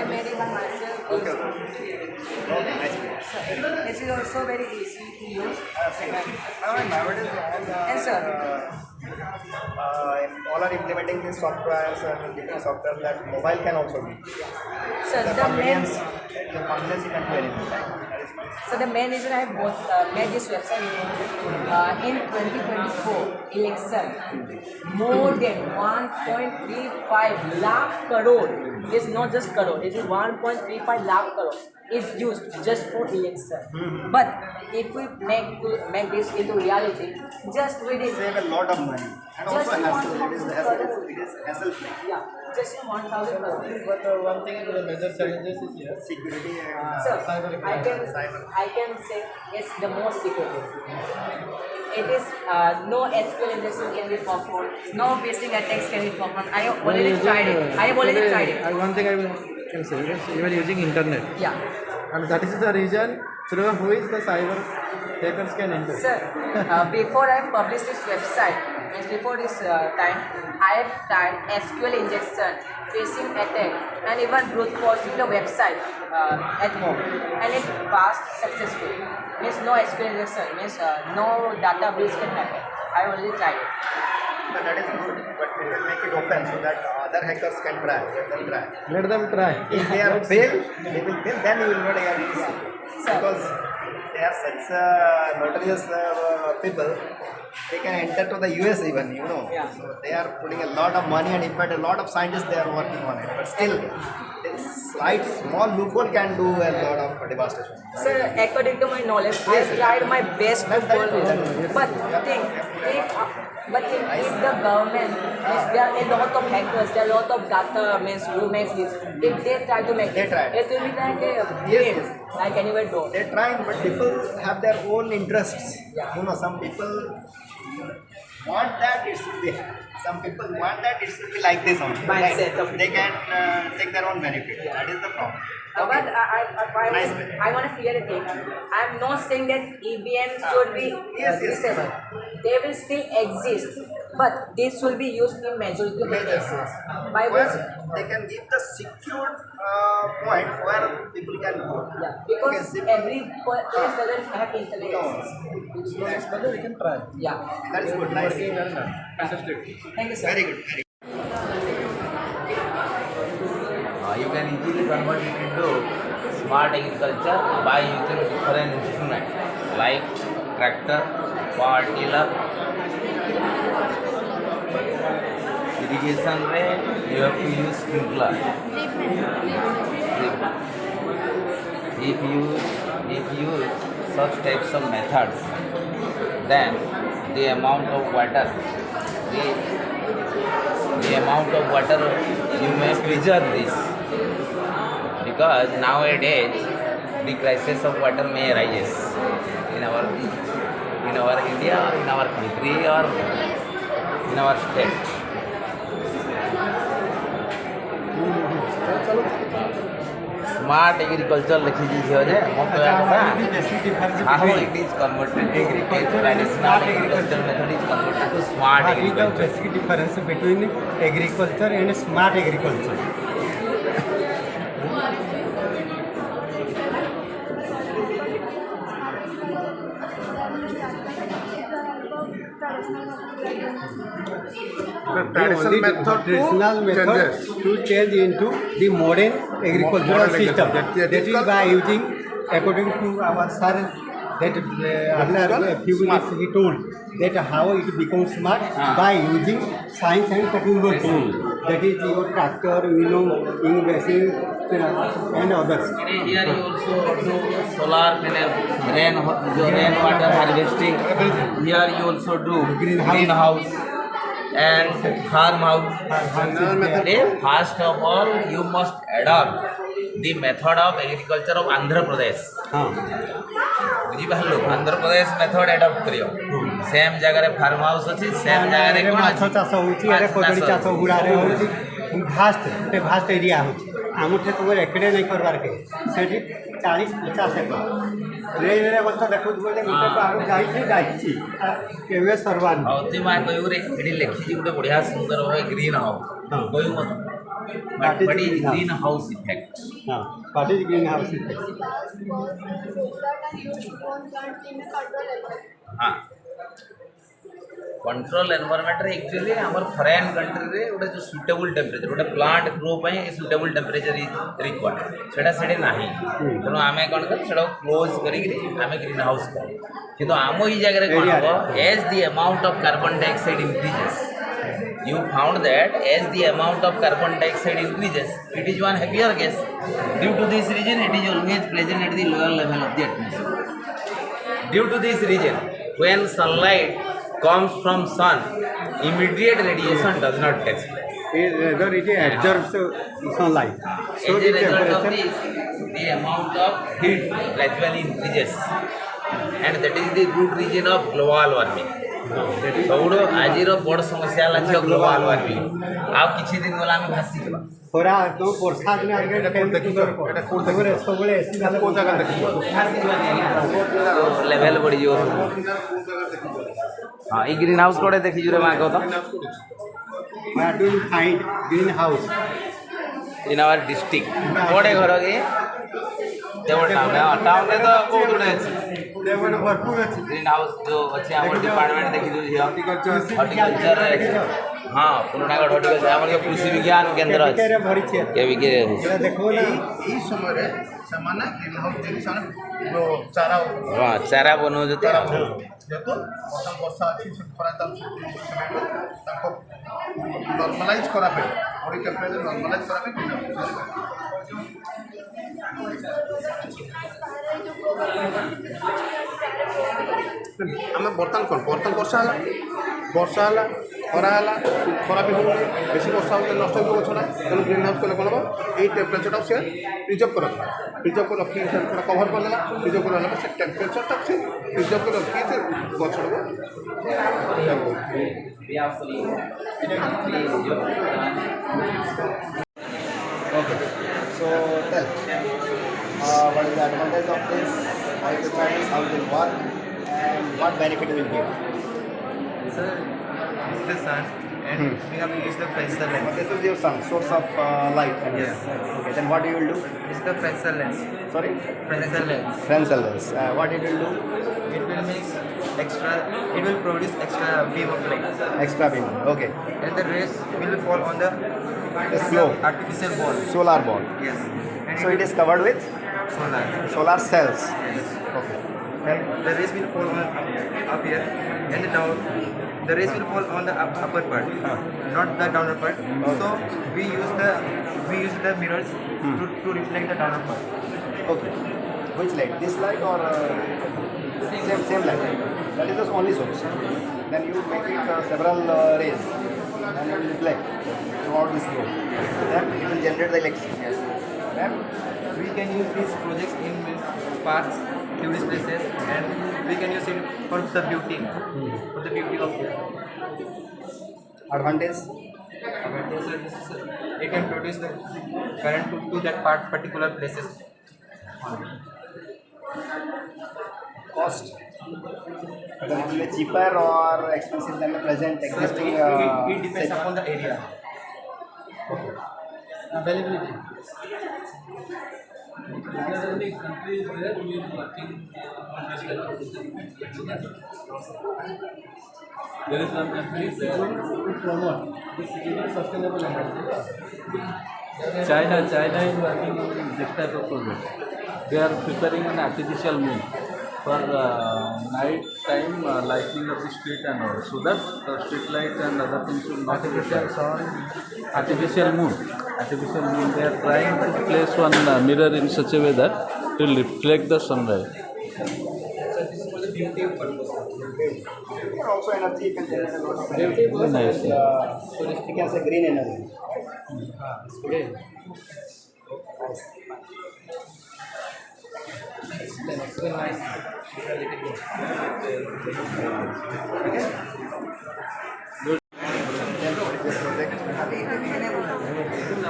made it by myself. Okay, nice. This is also very easy to use. Nowadays, And sir, all are implementing these softwares and different softwares that mobile can also be. So The the main, convenience you can do anything. That is good. so the main reason I both made this website in 2024 election, more than 1.35 lakh crore. It's not just crore. It is 1.35 lakh crore is used just for election. But if we make this into reality, just within Save a lot of money and Just also hassle. one- It is hassle free. yeah, just in 1,000 crore. But one thing is the major challenges is here. Security and So cyber I can say it's the most secure. It is no SQL injection can be performed, no phishing attacks can be performed. I have already tried it. I have already tried it. One thing I can say is you are using internet. Yeah. And that is the reason through who is the cyber hackers can enter. Sir, before I published this website, means before this time, I have tried SQL injection, phishing attack, and even brute forcing the website at home, and it passed successfully. Means no SQL injection, means no data breach can happen. I already tried it. but that is good. But we will make it open so that other hackers can try. Let them try. Let them try. If they are fail, they will fail. Then you will not able to see. Because they are such notorious people. They can enter to the US even, you know. Yeah. So they are putting a lot of money, and in fact a lot of scientists they are working on it. But still, this slight small loophole can do a lot of devastation. Sir, according to my knowledge, I tried my best to solve it. But if the government, means there are a lot of hackers, there are a lot of data, means who makes this. If they try to make it, it will be like a game, like anywhere door. They're trying, but people have their own interests. You know, some people want that it should be. Some people want that it should be like this only. Mindset of They can take their own benefit. That is the problem. But I want to clear a thing. I am not saying that EVM should be disabled. They will still exist, but this will be used in majority of the cases. By which, They can give the secured point where people can go. yeah, because every place doesn't have internet access. But we can try. Yeah. That is good. Nice. Thank you, sir. Very good. You can easily convert it into smart agriculture by using different instruments like tractor, power tiller, irrigation rate. You have to use sprinkler. If you use such types of methods, then the amount of water you may preserve this, because nowadays the crisis of water may arise in our India, or in our country, or in our state. Smart agriculture लिखी जी है जे हम तो how it is converted to traditional agriculture method is converted to smart agriculture. Basic difference between agriculture and smart agriculture. Traditional method to change into the modern agricultural system. That is by using, according to our sir, that earlier a few minutes he told that how it becomes smart by using science and technology. That is your tractor, irrigation and others. Here you also do solar panel, rain water harvesting. Here you also do greenhouse and farmhouse. First of all, you must adopt the method of agriculture of Andhra Pradesh. बुझिपार Andhra Pradesh method adapt करियो same जगह रे farm house अछि same जगह रे माछ चाष होउची अरे कदली चाष गुड़ा रे होउची भास्ट एरिया होउची आमुठे तुम एकड़े नहीं करबार के सेठी 40-50 एकड़ रे रे बत देखु बोले गोटे पार जाई केवे सर्वान औती मा कयु रे एडी लेखि जी गोटे बढ़िया सुंदर होय ग्रीन हाउस कयु मत But is greenhouse effect. What is greenhouse effect? हाँ कंट्रोल एनवायरमेंट रे एक्चुअली हमर फॉरेन कंट्री रे गोटे जो सुटेबल टेम्परेचर गोटे प्लांट ग्रो पई सुटेबल टेम्परेचर रिक्वायर्ड सेटा सेडे नाही तेणु आमे कोन कर सेडा क्लोज करी आमे ग्रीन हाउस कर किंतु आमो ई जगह रे कोन हो as the amount of carbon dioxide increases you found that as the amount of carbon dioxide increases it is one heavier gas due to this reason it is always present at the lower level of the atmosphere due to this reason when sunlight comes from sun immediate radiation does not take place Rather it absorbs sunlight. So as a result of this the amount of heat gradually increases and that is the root reason of global warming ସବୁଠୁ ଆଜିର ବଡ଼ ସମସ୍ୟା ହେଲା ଝିଅ global warming ଆଉ କିଛି ଦିନ ଗଲା ଆମେ ଭାସିଯିବା ଖରା ତ ବର୍ଷା ଦିନ ଆଗେ ସବୁବେଳେ ଏସି ଲେଭେଲ ବଢ଼ିଯିବ ହଁ ଏଇ ଗ୍ରୀନ୍ ହାଉସ୍ କୋଡ଼େ ଦେଖିଛୁ ରେ ମାଗ ତ green house in our district କୋଡ଼େ ଘର କି देवगढ़ टाउन में तो बहुत गुड़े अच्छी ग्रीन हाउस जो अच्छे आम डिपार्टमेंट देखी हॉर्टिकल्चर हाँ पुरानागढ़ हॉर्टिकल्चर आम कृषि विज्ञान केन्द्र अच्छे हाँ चारा बनाऊ नॉर्मलाइज करा पे बॉडी टेम्परेचर नॉर्मलाइज करा पे आम बर्तमान कौन बर्तमान वर्षा है खरा है खरा भी हो बेसी वर्षा हो नष्ट हो गछना तेणु ग्रीन हाउस कले कौन हम ये टेम्परेचर से प्रिजर्व कर प्रिजर्व कर रखी कभर करदेला प्रिजर्व कर से टेम्परेचर तक से प्रिजर्व कर रखी गछ Okay. So tell, what is the advantage of this? How it depends, how it will work, and what benefit it will give? Sir, it's the sun, and we have to use the Fresnel lens. This is your sun, source of light. Yes. Okay. Then what you will do? It's the Fresnel lens. Sorry? Fresnel lens. Fresnel lens. What it will do? It will make extra. It will produce extra beam of light. Extra beam. Okay. And the rays will fall on the globe. Artificial ball. Solar ball. Yes. And So it is covered with solar. solar cells. Yes. Okay. And the rays will fall on up here, and the down. The rays will fall on the upper part, not the downer part. So we use the mirrors to reflect the downer part. Okay. Which light? This light or same light? That is the only source. Then you make it several rays and it will reflect throughout this globe. Then it will generate the electricity. Yes. Then we can use these projects in parks, tourist places, and we can use it for the beauty of it. Advantage? It can produce the current to that particular places. Cost? Whether it will be cheaper or expensive than the present existing? It depends upon the area. Availability. Countries where we are working on this there is some countries where to promote this sustainable energy. China is working on this type of project. They are preparing an artificial moon for night time lighting of the street and all, so that the street light and other things will not affect artificial moon. They are trying to place one mirror in such a way that it will reflect the sunlight. So this is for the beauty purpose. Also energy you can generate a lot of Very energy. nice. So you can say green energy. Okay. Explain nice.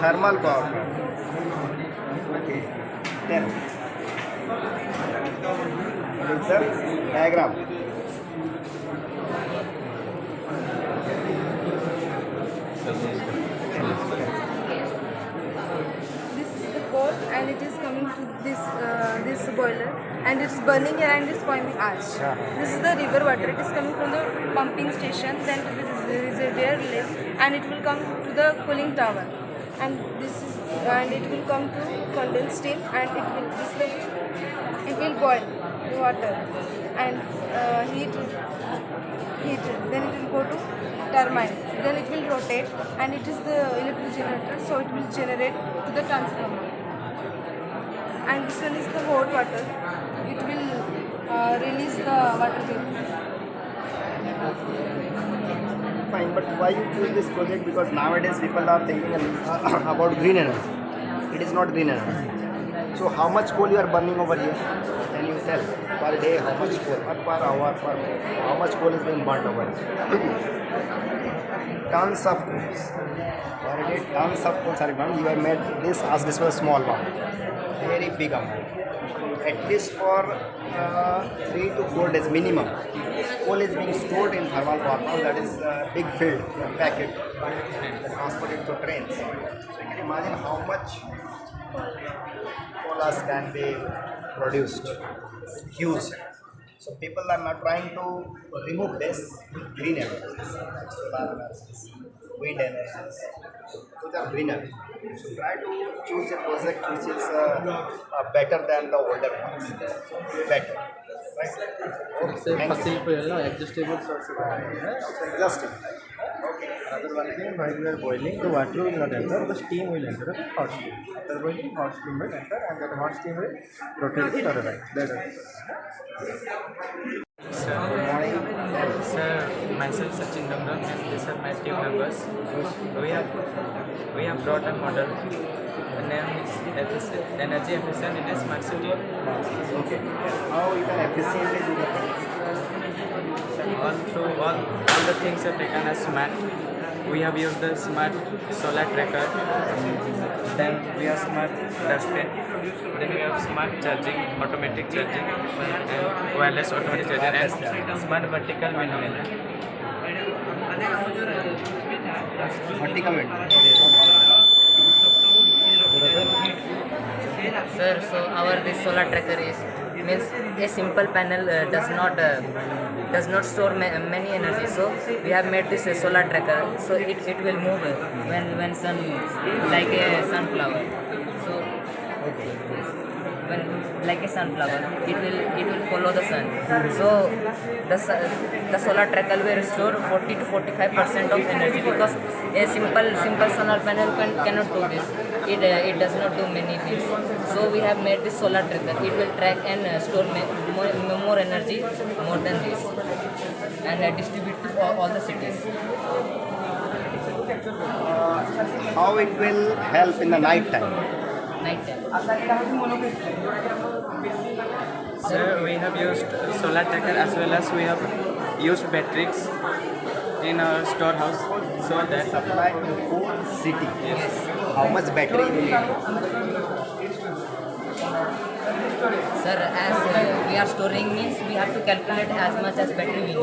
Thermal power. Okay. Then picture diagram. This is the coal and it is coming to this boiler and it's burning here and it's forming ash. This is the river water. It is coming from the pumping station, then to the reservoir lake, and it will come to the cooling tower. And it will come to condensed steam, and it will boil the water and heat. Then it will go to turbine. Then it will rotate, and it is the electric generator, so it will generate to the transformer. And this one is the hot water. It will release the water vapor. Fine, but why you choose this project? Because nowadays people are thinking about green energy. It is not green energy. So how much coal you are burning over here? Can you tell per day how much coal, or per hour, how much coal is being burnt over here? Tons of coals. Per day, tons of coals are burned. You have made this as this was a small one, very big amount. At least for 3 to 4 days minimum. Coal is being stored in thermal power plant, that is a big field, pack it, transport it to trains. So you can imagine how much coal can be produced. It's huge. So people are not trying to remove this green energies, solar energies, wind energies, which are greener. So try to choose a project which is better than the older ones. Better. Right? Adjustable source. Adjusting. Another one thing, while we are boiling, the water will not enter, the steam will enter, hot steam. After boiling, hot steam will enter, and that hot steam will rotate the turbine. That is. Sir, myself Sachin Damdam and these are my team members. We have brought a model. The name is energy efficient in a smart city. Okay. How you can efficiently do that? All the things are taken as smart. We have used the smart solar tracker. Then we have smart dustbin. Then we have smart charging, automatic charging, and wireless automatic charging, and smart vertical windmill. Vertical windmill. Sir, so this solar tracker is means a simple panel does not store many energy. So we have made this a solar tracker. So it will move when sun like a sunflower. So when like a sunflower, it will follow the sun. So the solar tracker will store 40 to 45% of energy, because a simple solar panel cannot do this. It does not do many things. So we have made this solar tracker. It will track and store more energy more than this, and distribute to all the cities. How it will help in the night time? Sir, we have used solar tracker as well as we have used batteries in our storehouse, so that supply to the whole city. Yes. How much battery will you need? Sir, as we are storing means we have to calculate as much as battery we need.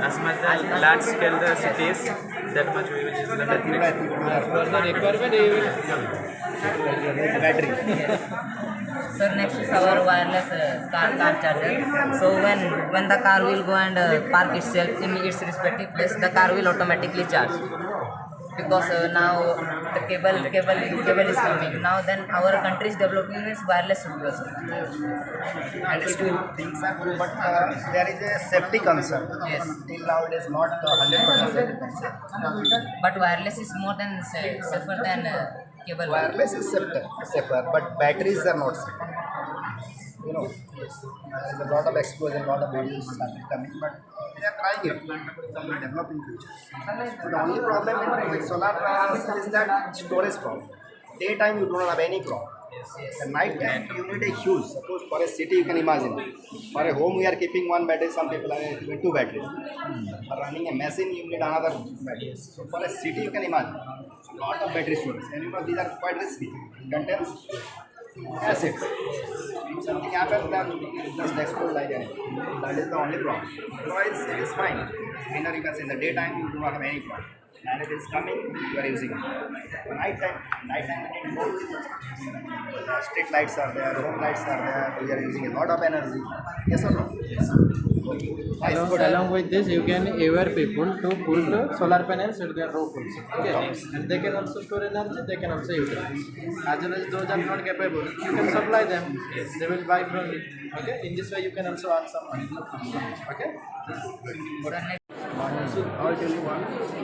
As much as large scale the cities, that much we will use the battery. Battery. Sir, next is our wireless car charger. So when the car will go and park itself in its respective place, the car will automatically charge. Because now the cable is coming. Now then our country is developing is wireless also. Understood. Things are good, but there is a safety concern. Yes. Till now it is not 100% safety. But wireless is more than safer than cable. Wireless is safer, but batteries are not safe. You know, there is a lot of explosion, a lot of videos started coming, but they are trying it. Some will develop in future. So the only problem with solar panels is that storage problem. Daytime you do not have any problem. At night time you need a huge. Suppose for a city you can imagine. For a home we are keeping one battery. Some people are keeping 2 batteries. For running a machine you need another battery. So for a city you can imagine a lot of battery storage. And you know these are quite risky. Contains acids. If something happens, then it just explode like anything. That is the only problem. Otherwise, it is fine. Greener you can say in the daytime you do not have any problem. and it is coming, you are using it. Night time we need more street lights are there, home lights are there, we are using a lot of energy. Yes or no? Yes. Along with this, you can aware people to put solar panels at their roof also. Okay, and they can also store energy. They can also utilize. As well as those are not capable, you can supply them. Yes, they will buy from you. Okay, in this way you can also earn some money. Okay.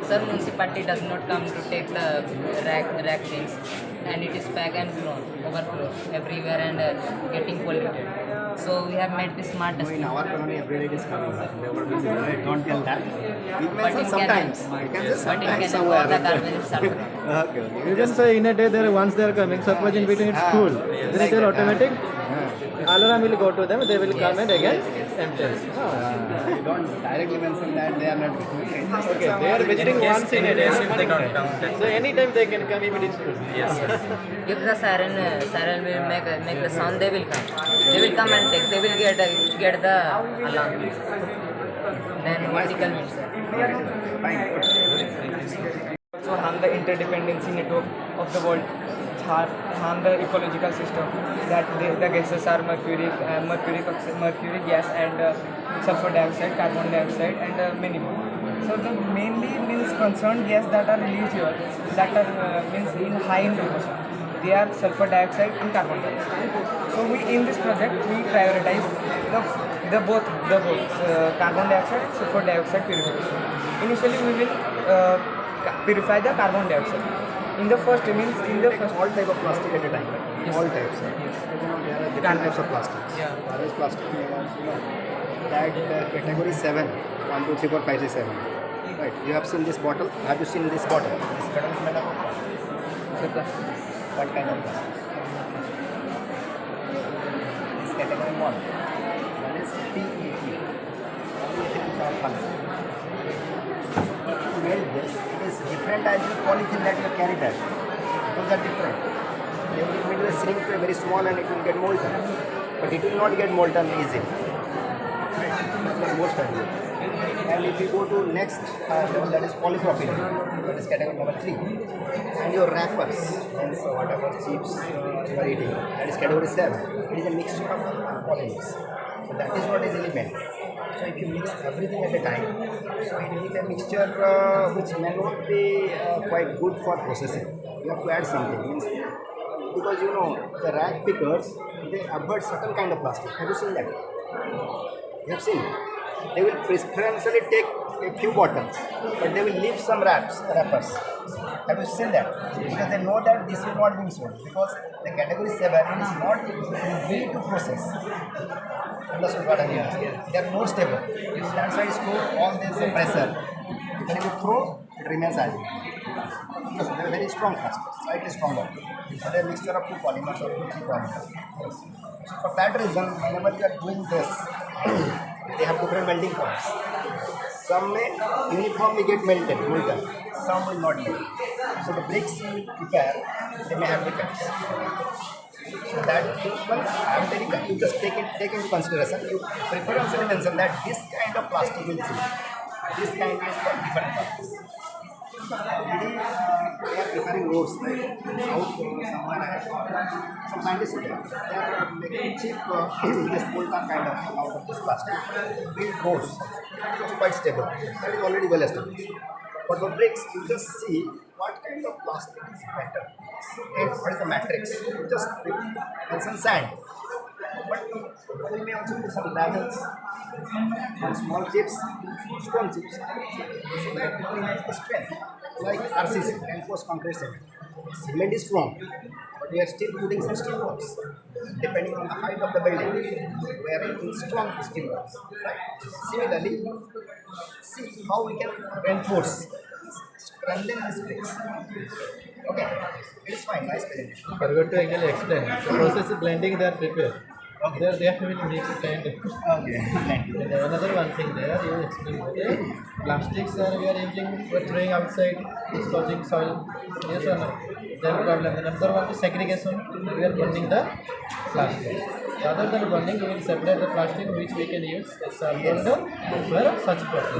Sir, municipality does not come to take the rack things, and it is pack and flown, overflow everywhere and getting polluted. So we have made this smart dustbin. In our colony, every day it is coming. They were busy, right? Don't tell that. But it Sometimes. You can just sometimes somewhere. the garbage is out. Okay. You can say in a day there once they are coming. Suppose in between it's full, then it will automatic. Alarm will go to them. They will come and again empty. You don't directly mention that they are not visiting. Okay, they are visiting once in a day. So anytime they can come if it is full. Yes. If the siren will make the sound, they will come. They will come and take. They will get the alarm. Then vertical means. Also harm the interdependency network of the world, harm the ecological system, that the gases are mercury gas and sulfur dioxide, carbon dioxide and many more. So the mainly means concerned gas that are released here, that are means in high in proportion. They are sulfur dioxide and carbon dioxide. So we in this project we prioritize the both carbon dioxide and sulfur dioxide purification. Initially we will purify the carbon dioxide. In the first all type of plastic at a time. Yes. All types. Yes. There are different types of plastics. Yeah. There is plastic that category 7, 1, 2, 3, 4, 5, 6, 7. Right. You have seen this bottle. Have you seen this bottle? This bottle is made of what kind of plastic? This category 1. That is PET. This is different as the polythene that you carry that. Those are different. They will shrink to a very small and it will get molten. But it will not get molten easily. Right? Most of it. And if you go to next level, that is polypropylene. That is category number 3. And your wrappers, means whatever chips you are eating, that is category 7. It is a mixture of polymers. So that is what is element. So if you mix everything at a time, so it will be a mixture which may not be quite good for processing. You have to add something. Because you know, the rag pickers, they avoid certain kind of plastic. Have you seen that? You have seen. They will preferentially take a few bottles, but they will leave some wrappers. Have you seen that? Because they know that this will not be sold. Because the category 7 is not easy to process. Understood what I mean? They are more stable. That's why store all this pressure. Even if you throw, it remains as because they are very strong plastics, slightly stronger. So they are a mixture of 2 polymers or 2, 3 polymers. Yes. So for that reason, whenever you are doing this, they have different melting points. Some may uniformly get molten, some will not melt. So the bricks you prepare, they may have defects. So that I am telling that you just take into consideration. You preferentially mention that this kind of plastic will suit. This kind is for different purpose. They are preparing roads like south somewhere. Some scientists they are making cheap this molten kind of out of this plastic. Build roads. It's quite stable. That is already well established. But for bricks, you just see what kind of plastic is better. And what is the matrix? You just and some sand. But we may also put some granulates, some small chips, stone chips, so that it will enhance the strength. Like RCC, reinforced concrete cement. Cement is strong, but we are still putting some steel walls. Depending on the height of the building, we are putting strong steel walls. Right? Similarly, see how we can reinforce, strengthen these bricks. Okay, it is fine, nice presentation. Forgot to actually explain. The process is blending they are prepared. There they have to be mixed and Okay. Thank you. and another one thing there you explain that plastics we are using we're throwing outside is causing soil. Yes or no? There is problem. The number one is segregation. We are burning the plastic. Rather than burning, we will separate the plastic which we can use as a burner for such process.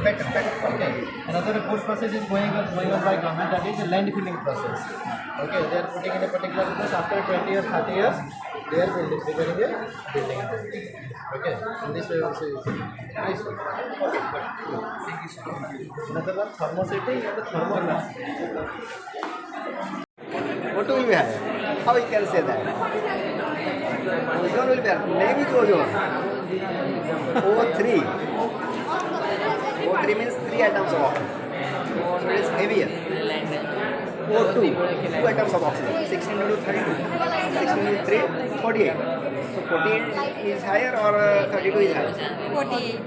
Okay. Another good process is going on by government, that is the landfilling process. Okay, they are putting in a particular place after 20 or 30 years, they are preparing a building. Okay, in this way also you can. Nice. Another one, thermosetting and the thermomass. What will be higher? How you can say that? Ozone will be higher. Maybe ozone. O3. O3 means 3 atoms of oxygen. So it is heavier. O2, 2 atoms of oxygen. 16 into 32. 16 into 3, 48. So 48 is higher or 32 is higher? 48.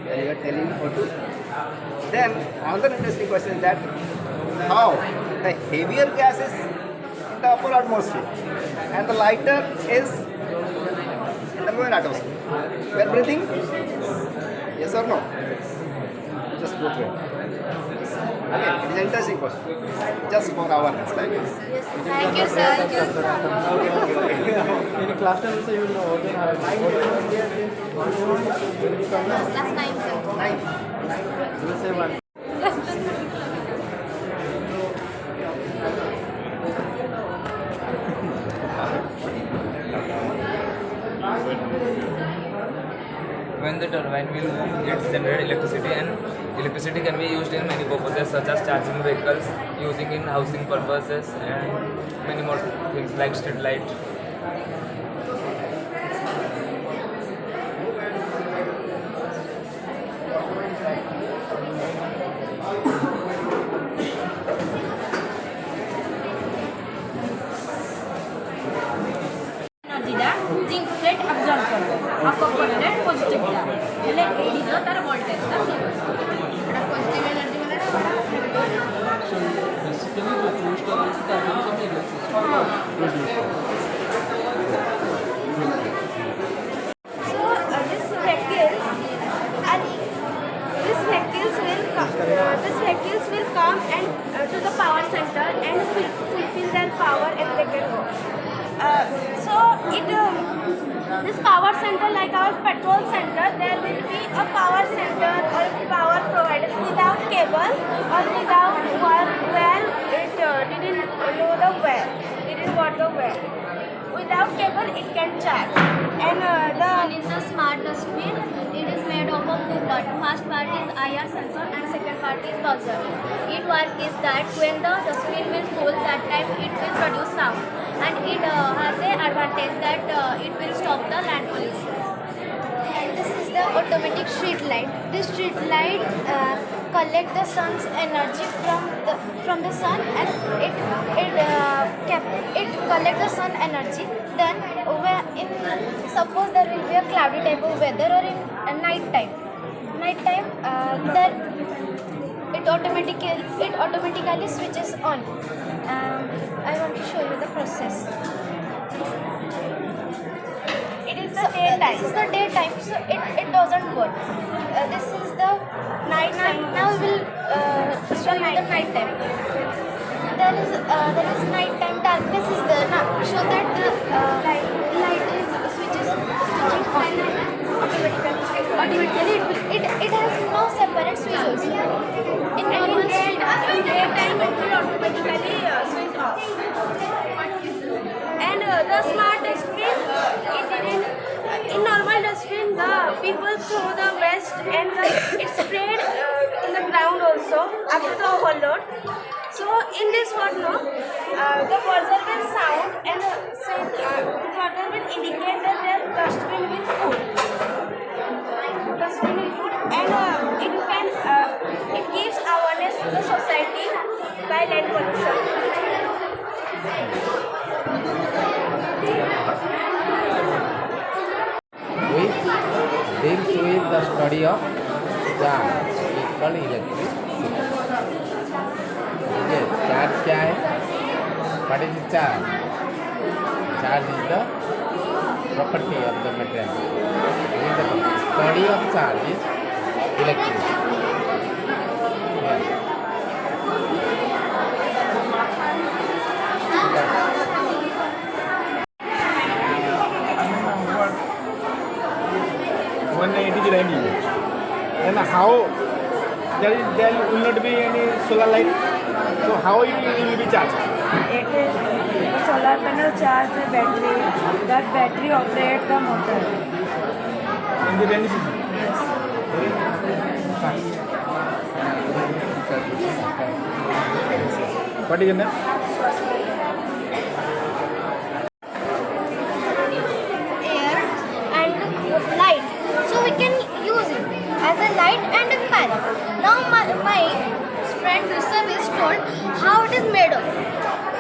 Then you are telling O2. Then another interesting question is that how the heavier gas is in the upper atmosphere and the lighter is in the lower atmosphere. We are breathing? Yes or no? Just go through it. Okay, it is an interesting question. Just for awareness, right? Thank you, sir. In class 10 also you will know again how Class 9, sir. 9. you will say one. When the turbine will move, it generates electricity, and electricity can be used in many purposes such as charging vehicles, using in housing purposes, and many more things like street light. ଏନର୍ଜିଟା zinc plate absorb କରିବ ଆଉ copper plate ପଜିଟିଭଟା ହେଲେ ଏଇଠିର ତାର ଭୋଲ୍ଟେଜଟା same ଏଇଟା positive energy ମାନେ बेसिकली जो टूरिस्ट का रेट था वो सब these vehicles will come and to the power center and fulfill their power and they can go. This power center, like our petrol center, there will be a power center or power provider without cable or without well, it didn't know the well, didn't got the well. Without cable, it can charge. And the one is the smart dustbin. It is made up of two parts. First part is IR sensor and second part is buzzer. Its work is that when the dustbin will full, that time it will produce sound, and it has a advantage that it will stop the land pollution. And this is the automatic street light. This street light collect the sun's energy from the sun, and it collect the sun energy. Then suppose there will be a cloudy type of weather or in night time, then it automatically switches on. I want to show you the process. It is the daytime. This is the daytime, so it doesn't work. This is the night time. Now we will show you the night time. There is night time. Darkness is there. Now show that the light is switching on automatically. It has no separate switch also. In daytime it will automatically switch off. And the smart dustbin, in normal dustbin, the people throw the waste and it's sprayed in the ground also after the overload. So in this one, the buzzer will sound and the buzzer will indicate that their dustbin will full. And it gives awareness to the society by land pollution. We deals with the study of charge equal electric. Yes, charge क्या है? What is the charge? Charge is the property of the material. It is the study of charge is electricity. When it is raining, then how there will not be any solar light. So how it will be charged? It is a solar panel charge the battery. That battery operates the motor. In the rainy season. What is your name? Air and light, so we can use it as a light and a fan. Now my friend Rishabh is told how it is made of.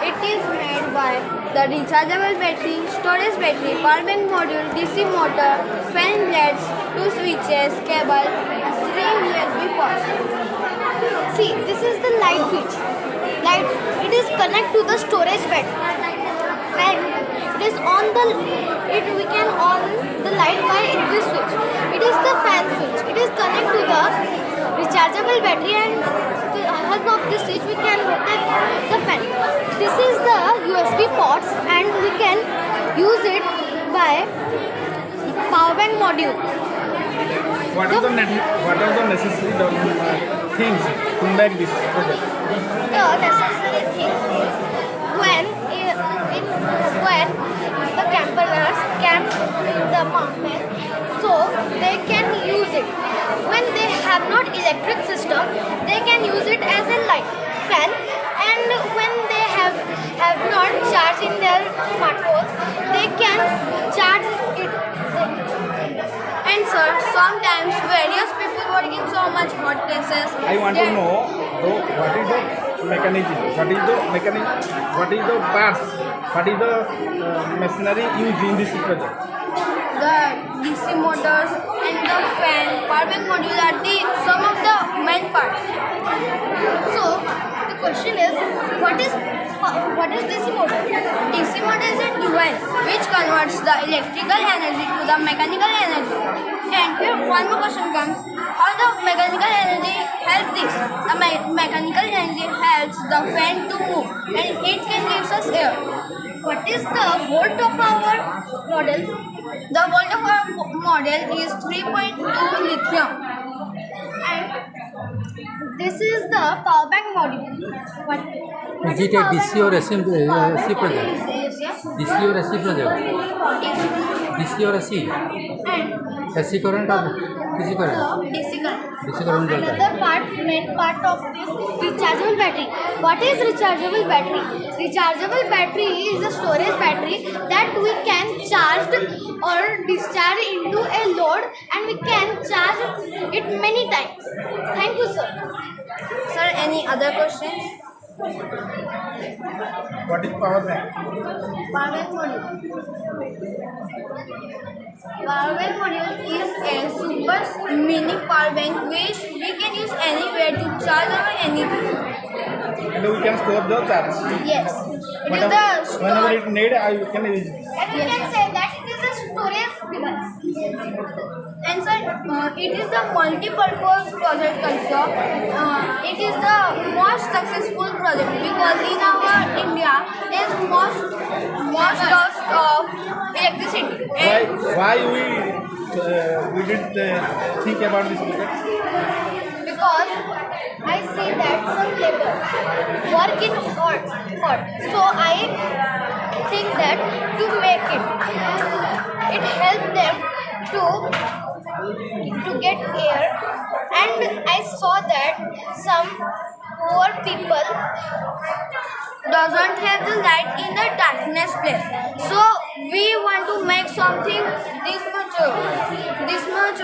It is made by the rechargeable battery, storage battery, power bank module, DC motor, fan blades, 2 switches, cable, and 3 USB ports. See, this is the light switch. Light, it is connect to the storage battery. And it is on the, we can on the light by this switch. It is the fan switch. It is connect to the rechargeable battery, and with the help of this switch we can rotate the fan. This is the USB ports, and we can use it by power bank module. What are the necessary things to make this project? The necessary things is when the campers camp in the mountain, so they can use it. When they have not electric system, they can use it as a light fan, and when they have not charge in their smartphones, they can charge it. And sir, sometimes various people working so much hot places. I want to know what is the mechanism, what is the parts, what is the machinery used in this project? The DC motors and the fan, power bank module are some of the main parts. So the question is, what is DC motor? DC motor is a device which converts the electrical energy to the mechanical energy. And here one more question comes: how the mechanical energy helps this? The mechanical energy helps the fan to move, and it can give us air. What is the volt of our model? The volt of our model is 3.2 lithium. And this is the power bank module. Is it a DC or AC project? DC or AC project? DC or AC? AC current or DC current? DC current. DC current. Another main part of this rechargeable battery. What is rechargeable battery? Rechargeable battery is a storage battery that we can charge or discharge into a load, and we can charge it many times. Thank you, sir. Sir, any other questions? What is power bank? Power bank module. Power bank module is a super mini power bank which we can use anywhere to charge our anything. And we can store the charge. Yes. Whenever it need, I can use it. And we can say that it is a storage device. And sir, it is the multi-purpose project also. It is the most successful project because in our India there is most loss of electricity. Why we did think about this project? Because I see that some laborers work in hot. So I think that to make it helps them to get air, and I saw that some poor people doesn't have the light in the darkness place. So we want to make something this much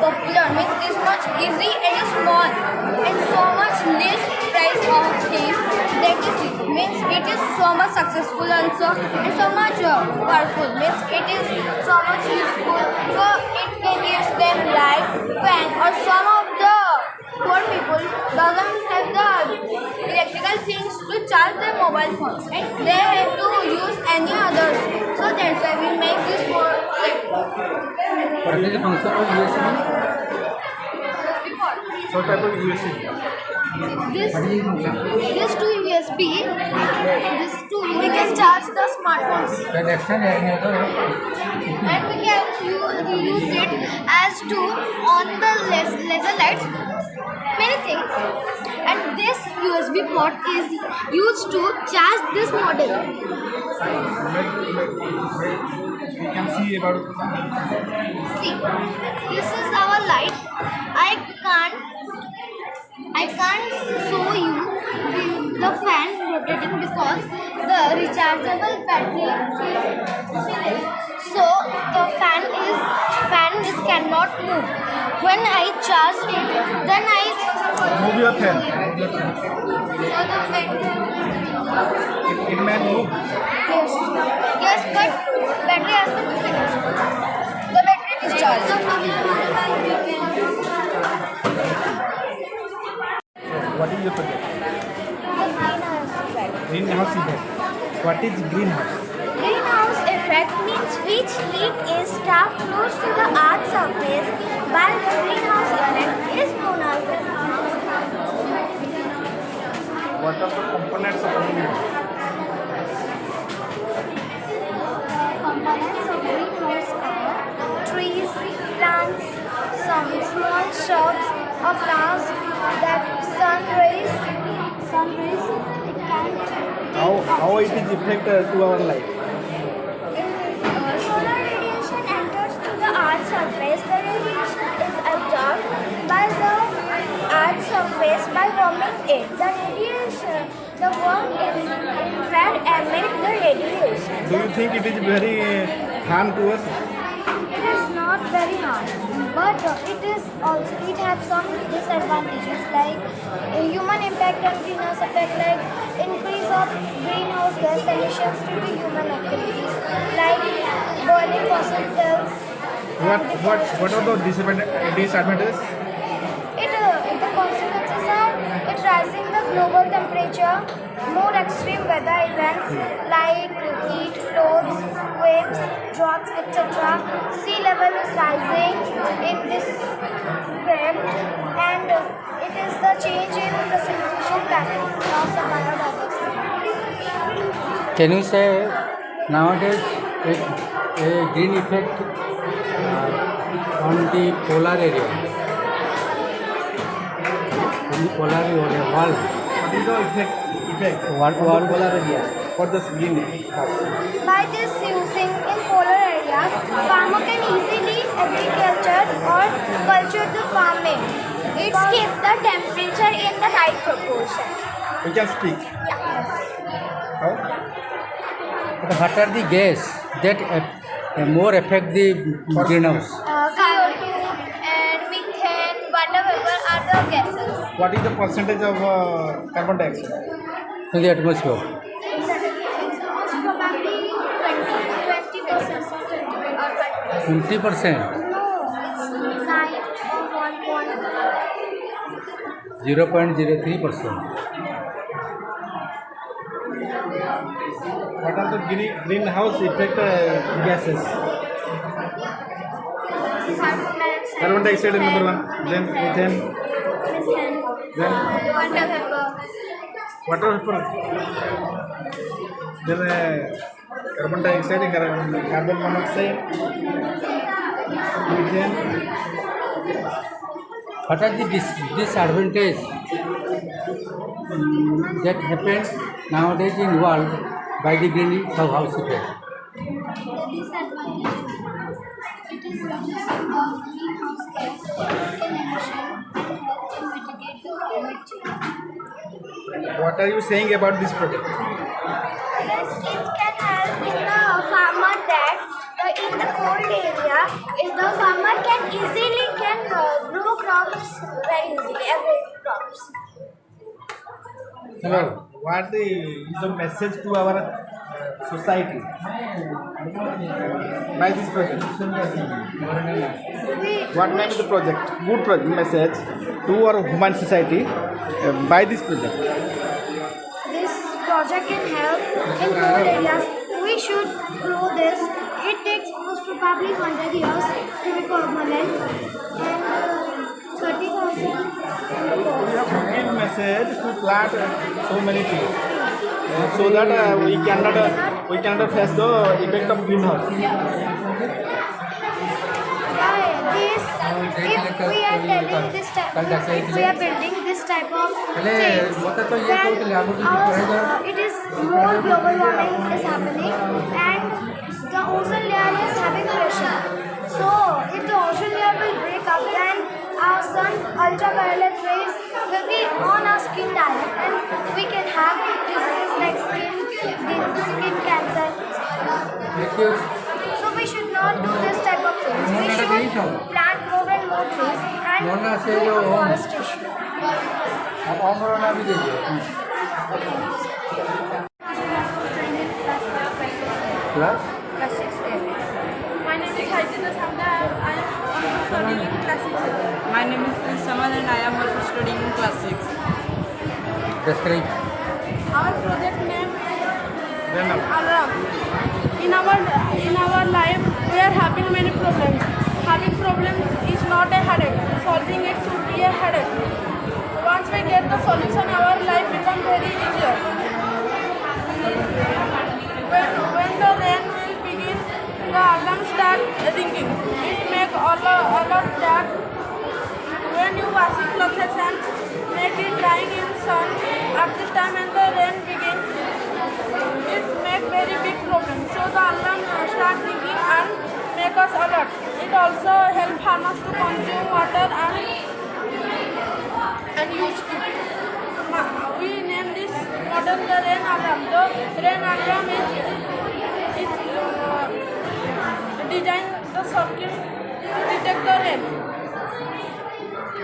popular, means this much easy and small, and so much less price of things. That is it. Means it is so much successful also, and so much powerful. Means it is so much useful. So it can give them light, fan, or some of the poor people doesn't have the electrical things to charge their mobile phones, and they have to use any others. So that's why we make What is the function of USB? So type of USB. This to USB. This to we can charge the smartphones. Then extend any other? And we can use it as to on the laser lights, many things. And this USB port is used to charge this model. We can see about. See, this is our light. I can't show you the fan rotating because the rechargeable battery is so the fan cannot move. When I charge it, then I Move your fan. so the It may move. yes, but battery has been finished. The battery discharged. What is your project? Greenhouse effect. What is greenhouse? Greenhouse effect means which heat is trapped close to the earth's surface, while the greenhouse effect is known as the What are the components of greenhouse? components of greenhouse are trees, plants, some small shrubs or flowers that sun rays it can How it is effect to our life? solar radiation enters to the earth's surface. The radiation is absorbed by the earth's surface by warming it. The warm infrared emit the radiation. Do you think it is very harm to us? It is not very hard, but it has some disadvantages like human impact on greenhouse effect, like increase of greenhouse gas emissions due to human activities, like burning fossil fuels. What are the disadvantages? The consequences are it rising the global temperature, more extreme weather events like heat, floods, waves, droughts, etc. Sea level is rising in this graph, and it is the change in precipitation pattern, loss of biodiversity. Can you say nowadays a green effect on the polar area? On the polar area, wall. What is the effect? Wall polar area. For the green house. By this using in polar areas, farmer can easily agriculture or culture the farming. It keeps the temperature in the right proportion. We can speak. How? But what are the gas that more affect the greenhouse? CO2 and methane, water vapor are the gases. What is the percentage of carbon dioxide? In the atmosphere. Most probably 20% or 20%. No, it's 9 or 0.03%. What are the greenhouse effect gases? Carbon dioxide is number one. Then methane. Then water vapor. Then carbon dioxide, carbon monoxide, methane. What are the disadvantages that happen nowadays in world by the greenhouse effect? The disadvantages are it is reducing the greenhouse gas emission and help to mitigate the climate change. What are you saying about this project? Yes, it can help in the farmer that in the cold area, the farmer can easily grow crops very easily, every crops. Hello. What is the message to our society by this project? What name is the project? Good project message to our human society by this project. This project can help in cold areas. We should grow this. It takes most probably 100 years to be permanent, and 30,000 in the cost. We have to give message to plant so many trees, so that we cannot face the effect of greenhouse. If we are telling this type, if we are building this type of things, then it is more global warming is happening, and the ozone layer is having pressure. So if the ozone layer will break up, then our sun ultraviolet rays will be on our skin direct, and we can have diseases like skin cancer. So we should not do this type of things. We should plant more and more trees and do afforestation. Class? Class 6A. My name is Haitita Samda. I am also studying in class 6A. My name is Saman and I am also studying in class 6. Describe. Our project name is Alarm. In our life, we are having many problems. Having problems is not a headache. Solving it should be a headache. Once we get the solution, our life becomes very easier. When the rain will begin, the alarm start ringing. It makes alert that when you washing clothes and make it drying in sun, at this time when the rain begins, it makes very big problem. So the alarm start ringing and make us alert. It also help farmers to consume water and use it. We name this model the rain alarm. The rain alarm is designed the circuit to detect the rain.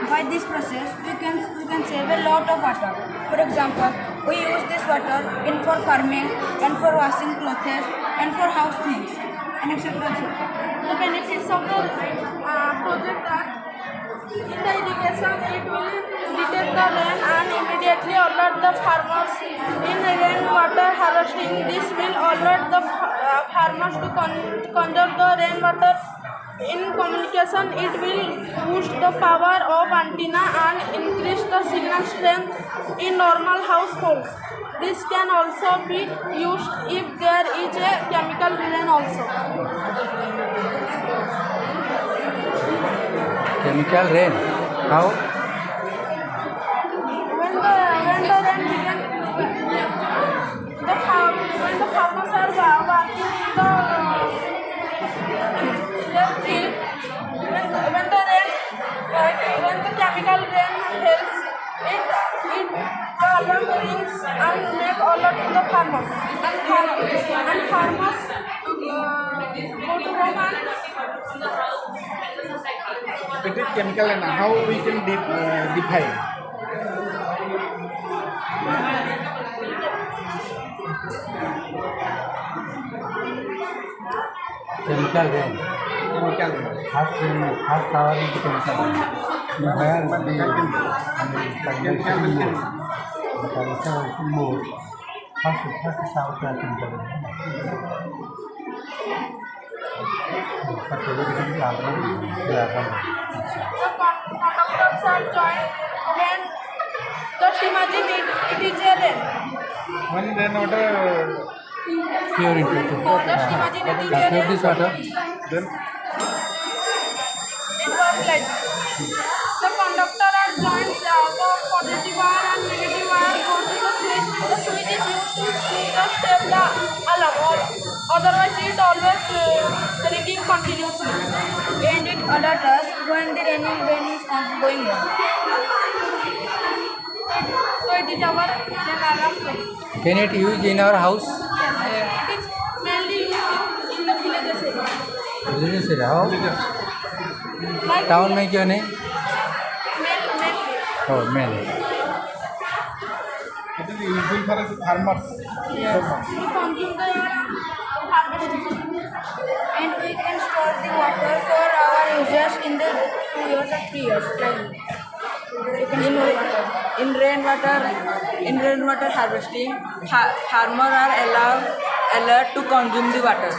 By this process, we can save a lot of water. For example, we use this water for farming and for washing clothes and for house things and etc. The benefits of the project are in the irrigation, it will detect the rain and immediately alert the farmers. In rainwater harvesting, this will alert the farmers to conserve the rainwater. In communication, it will boost the power of antenna and increase the signal strength in normal households. This can also be used if there is a chemical rain also. Chemical rain. How? When the rain begins, when the farmers are working in their field, when the chemical rain fails, it alarm rings and make alert to the farmers. And farmers go to home and It is chemical and how we can define? Chemical rain. Chemical rain. Half hour is chemical rain. Where the condensation more. First hour chemical rain. Conductors are joined when just imagine it is a rain. When rainwater pure into it. Just imagine it is a rain. This water. Then It works like this. The conductor are joined, the positive wire and negative wire go to the switch. The switch is used to step the alarm. Otherwise, it always ringing continuously. And it alerts us when the rain is going on. So it is our alarm thing. can it use in our house? It is mainly used in the villages area. Villages area. How? Like Town में क्यों नहीं? Oh, main. It is useful for farmers. Yes. We consume the harvesting. And we can store the water for our users in the 2 years or 3 years. We can store water. In rainwater harvesting, farmers are allowed to consume the water.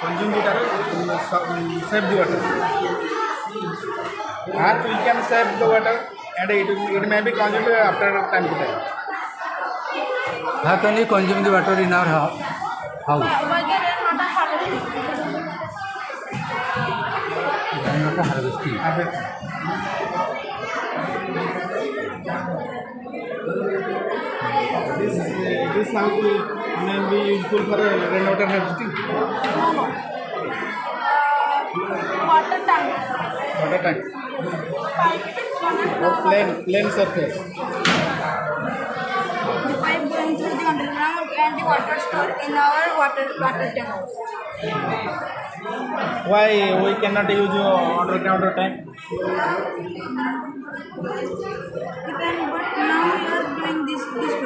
Consume the water. save the water. And we can save the water and it may be consumed after time to time. How can we consume the water in our house? Rainwater harvesting. This how may be useful for rainwater harvesting. Water tank. Water tank. Or plain surface. The pipe going through the underground and the water stored in our water tank. Why we cannot use underground tank? But now we are doing this project.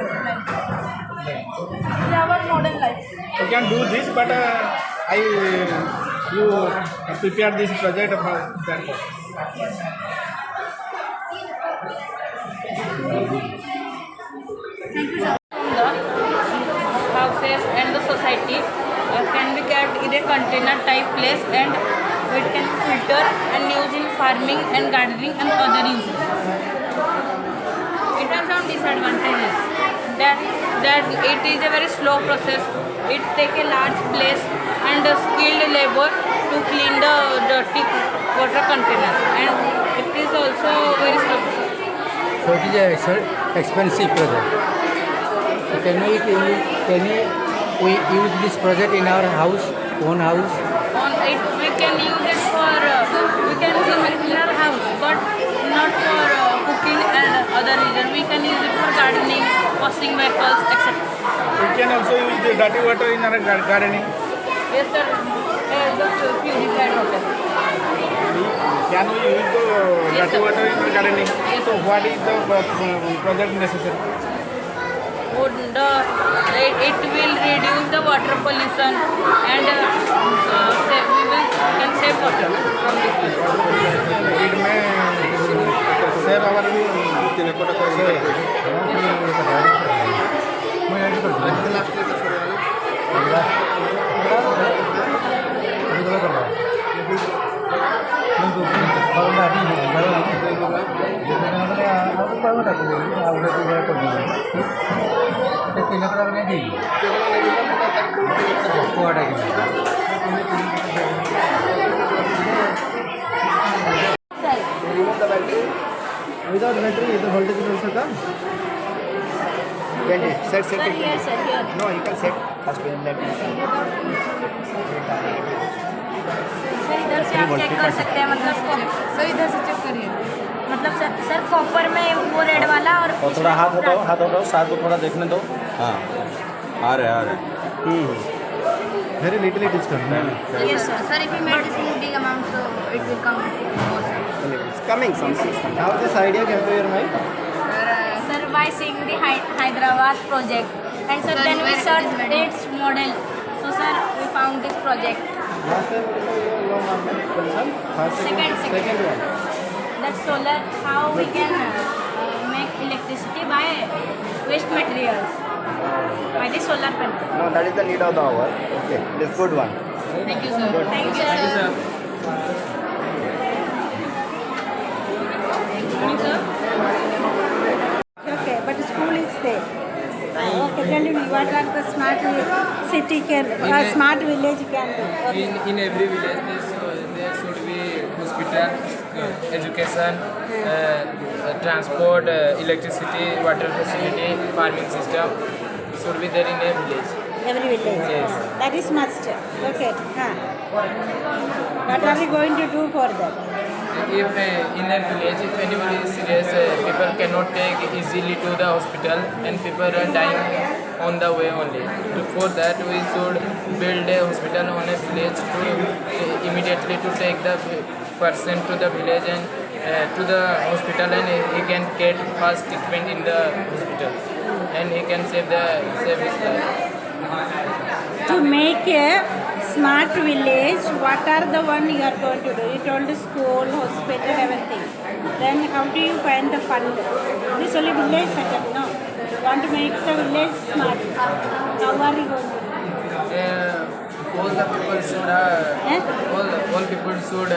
In our modern life. We can do this, but you prepare this project for that. From the houses and the society can be kept in a container type place, and it can filter and use in farming and gardening and other uses. It has some disadvantages that it is a very slow process. It takes a large place and skilled labor to clean the dirty water container, and it is also very slow process. So it is an expensive project. So can we use this project in our house, own house? We can use it for we can use it in our house, but not for cooking and other reasons. We can use it for gardening, washing vehicles, etc. We can also use the dirty water in our gardening. Yes, sir. The purified water. Can we use the dirty water in our gardening? Yes. So what is the project necessary? It will reduce the water pollution, and we can save water from this. It may save our Remove the battery. Without battery, the voltage will also come. Can it set Sir, it? here, sir, here. No, you can set. First let me. Sir इधर से आप check कर सकते हैं, मतलब sir इधर से check करिए, मतलब सर कॉपर में वो रेड वाला और थोड़ा हाथ हटाओ साथ को थोड़ा देखने दो। हाँ आ रहे Very little it is coming. Yes, sir. Sir, if you made this in big amount, so it will come more. It's coming something. How this idea came to your mind? Sir, by seeing the Hyderabad project, and sir, then we searched its model. So, sir, we found this project. Last time what is your concern? Second one. That solar, how we can make electricity by waste materials, by the solar panel. No, that is the need of the hour. Okay, this is good one. Thank you, sir. Thank you, sir. Okay, but school is there. Okay, tell me what are the smart city can, smart village can do. Okay. In every village there should be hospital, education, transport, electricity, water facility, farming system should be there in a village. Every village. Yes. That is must. Okay. What are we going to do for that? If in a village, if anybody is serious, people cannot take easily to the hospital, and people are dying on the way only. For that, we should build a hospital on a village to immediately to take the person to the village and to the hospital, and he can get fast treatment in the hospital, and he can save his life. To make a smart village, what are the one you are going to do? You told school, hospital, everything. Then how do you find the fund? This only village setup, no? You want to make the village smart. How are you going to do? all the people should all people should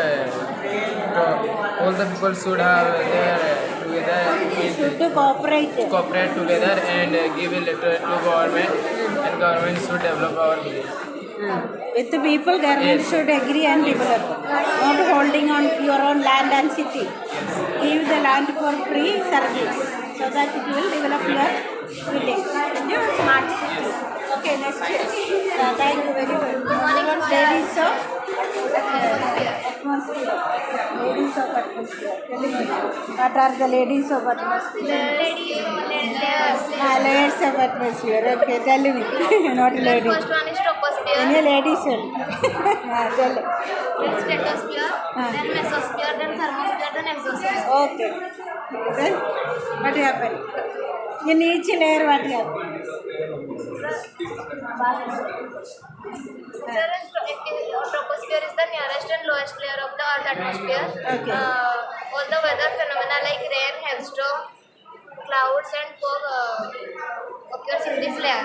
all the people should have their together cooperate together and give a letter to government, and government should develop our village. With the people, government should agree and develop. Not holding on your own land and city. Give the land for free service so that it will develop your village. Your smart city. Okay, next. Thank you very much. Ladies of atmosphere. Ladies of atmosphere. What are the ladies of atmosphere? Layers of atmosphere. Okay, tell me. Not ladies. First one is troposphere. Any ladies? Tell. Then stratosphere, then mesosphere, then thermosphere, then exosphere. Okay. Then what happened? In each layer, what happened? Troposphere is the nearest and lowest layer of the Earth atmosphere. Okay. All the weather phenomena like rain, hailstorm, clouds and fog occurs in this layer.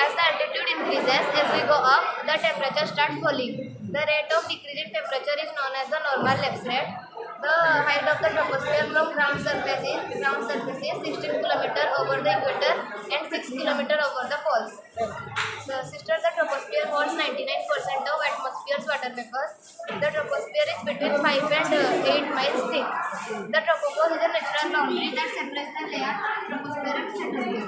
As the altitude increases, as we go up, the temperature starts falling. The rate of decrease in temperature is known as the normal lapse rate. The height of the troposphere from ground surface is 16 km over the equator and 6 km over the poles. The troposphere holds 99% of atmosphere's water vapor. The troposphere is between 5 and 8 miles thick. The tropopause is a natural boundary that separates the layer troposphere and stratosphere.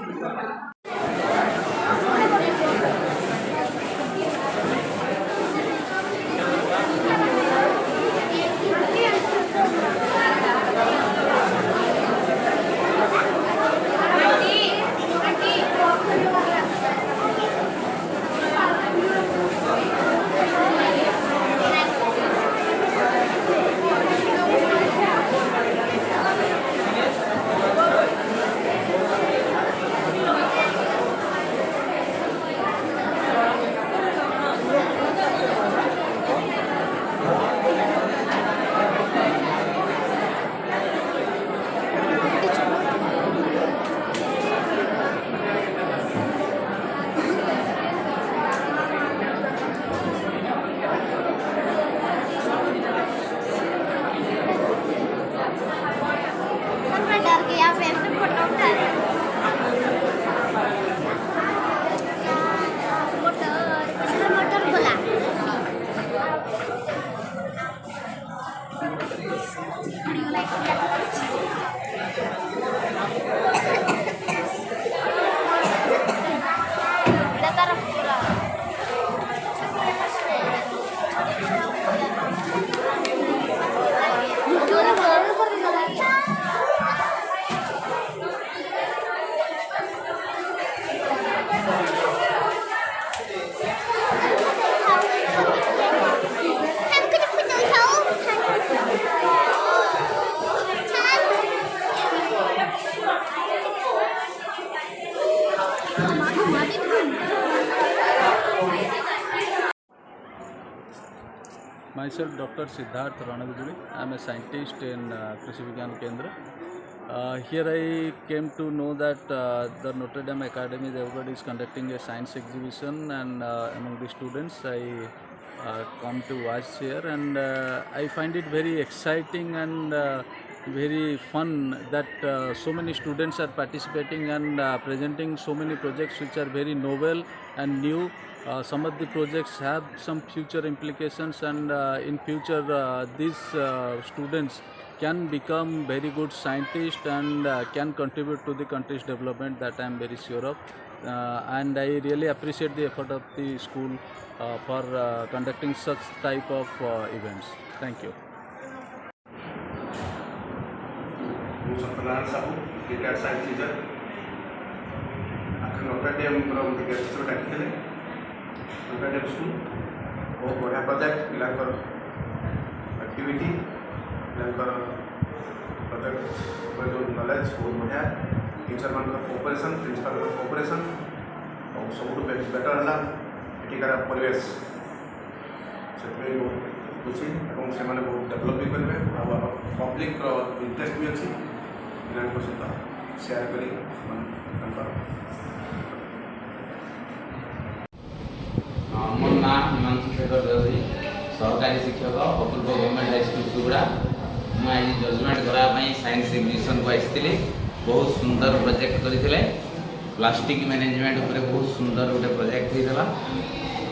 Myself, Dr. Siddharth Ranaguduri. I am a scientist in Krishi Vigyan Kendra. Here I came to know that the Notre Dame Academy Deogarh is conducting a science exhibition, and among the students I come to watch here, and I find it very exciting and very fun that so many students are participating and presenting so many projects which are very novel and new. Some of the projects have some future implications, and in future these students can become very good scientists and can contribute to the country's development, that I am very sure of. And I really appreciate the effort of the school for conducting such type of events. Thank you. retired science teacher. Notre Dame from the guest school Notre Dame school. बहुत बढ़िया project पिलाकर activity पिलाकर project जो knowledge बहुत बढ़िया teacher मान cooperation principal cooperation और सब बेटर है एटिकार परिवेश से बहुत खुशी और से बहुत डेभलप भी करेंगे और पब्लिक इंटरेस्ट भी अच्छी पिला सहित सेयार कर मो ना हिमांशु शेखर चौधरी सहकारी शिक्षक अपूर्व गवर्नमेंट हाईस्कूल सुगुड़ा मुझे जजमेंट कराई साइंस एग्जिबिशन को आई बहुत सुंदर प्रोजेक्ट करते प्लास्टिक मैनेजमेंट उपर बहुत सुंदर गोटे प्रोजेक्ट होता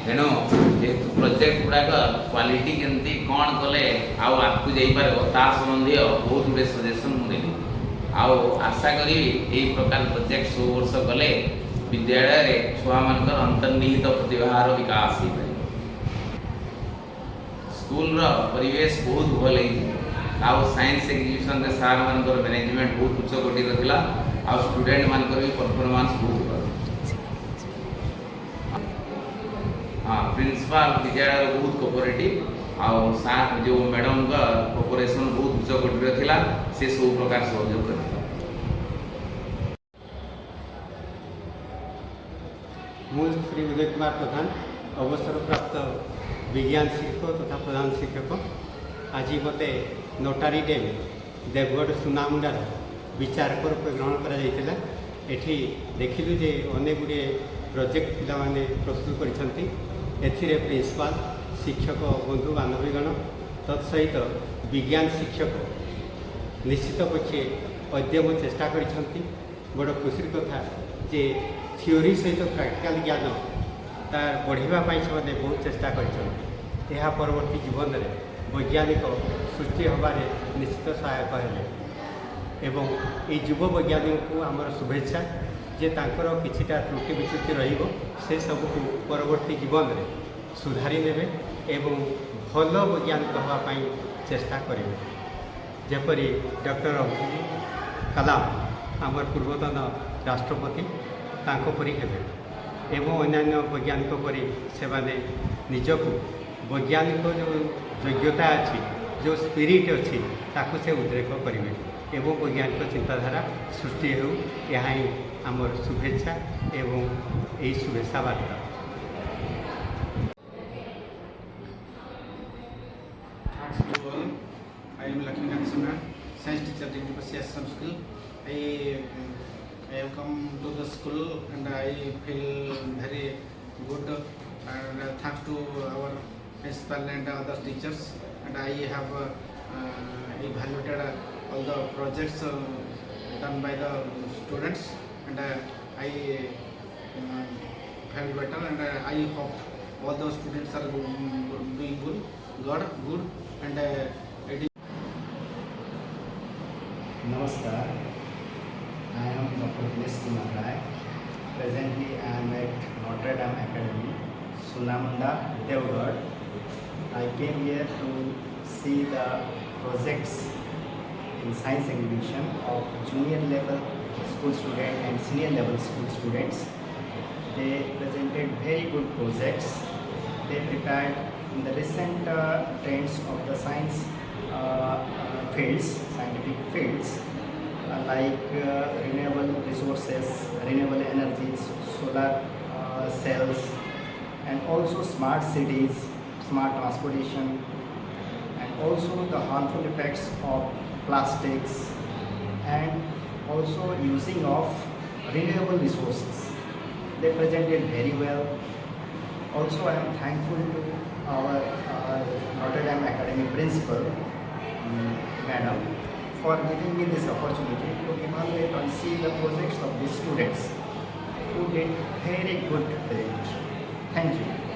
तेणु जेहेतु प्रोजेक्ट गुड़ाक क्वालिटी केमती कौन कले आगू जापर ता संबंधी बहुत गुटे सजेसन मुझे आउ आशा करी यही प्रकार प्रोजेक्ट सब वर्ष कले विद्यालय छुआ मान अंतर्निहित प्रतिभार विकास हो पाए। स्कूल परिवेश बहुत भल आउ साइंस एग्जिबिशन सार मान मैनेजमेंट बहुत उच्च कोटिर था आ स्टूडेंट मान भी परफॉर्मेंस बहुत भल। हाँ प्रिंसिपाल विद्यालय बहुत कोऑपरेटिव आउ सार जो मैडम का कोऑपरेशन बहुत उच्च कोटिर था से सब प्रकार सहयोग कर। मु श्री उदय कुमार प्रधान अवसर प्राप्त विज्ञान शिक्षक तथा प्रधान शिक्षक आज मते नोटारी डैम देवगढ़ सुनामुंडार विचारक रूप ग्रहण करा एठी देखिलु जे अनेक गुड़े प्रोजेक्ट पिला माने प्रस्तुत करिसंती एथिरे प्रिंसिपाल शिक्षक बंधु बान्धवीगण तत्सहित विज्ञान शिक्षक निश्चित पक्षे अद्यम चेष्टा करिसंती बड़ खुशी कथा जे थियोरी सहित प्रैक्टिकल ज्ञान तार बढ़ावाई से बहुत चेष्टा कर परवर्ती जीवन में वैज्ञानिक सृष्टि हबार निश्चित सहायक है एवं ये युव वैज्ञानिक को आमर शुभेच्छा जे तांकर किछिटा त्रुटि विच्युति रहिबो से सबको परवर्ती जीवन में सुधारी नेबे एवं भल वैज्ञानिक होगापाई चेष्टा करेंगे जेपरी डॉक्टर कलाम आमर पूर्वतन राष्ट्रपति तांको परी हेबे एवं अन्यान्य वैज्ञानिक परी से निजक वैज्ञानिक जो योग्यता अच्छी जो स्पिरिट अच्छी ताकू से उद्रेक करेंगे एवं वैज्ञानिक चिंताधारा सृष्टि हो यह ही आमर शुभेच्छा एवं यही शुभेच्छा वार्ता। I am Lakshmikant Simran, science teacher in University School. I have come to the school and I feel very good and thanks to our principal and other teachers, and I have evaluated all the projects done by the students, and I felt better, and I hope all those students are doing good and Namaskar, I am Dr. Dinesh Kumar Rai. Presently I am at Notre Academy, Sunamunda, Deogarh. I came here to see the projects in science exhibition of junior level school students and senior level school students. They presented very good projects. They prepared in the recent trends of the science scientific fields like renewable resources, renewable energies, solar cells, and also smart cities, smart transportation, and also the harmful effects of plastics, and also using of renewable resources. They presented very well. Also, I am thankful to our Notre Dame Academy principal, Madam, for giving me this opportunity to evaluate and see the projects of the students who did very good presentation. Thank you.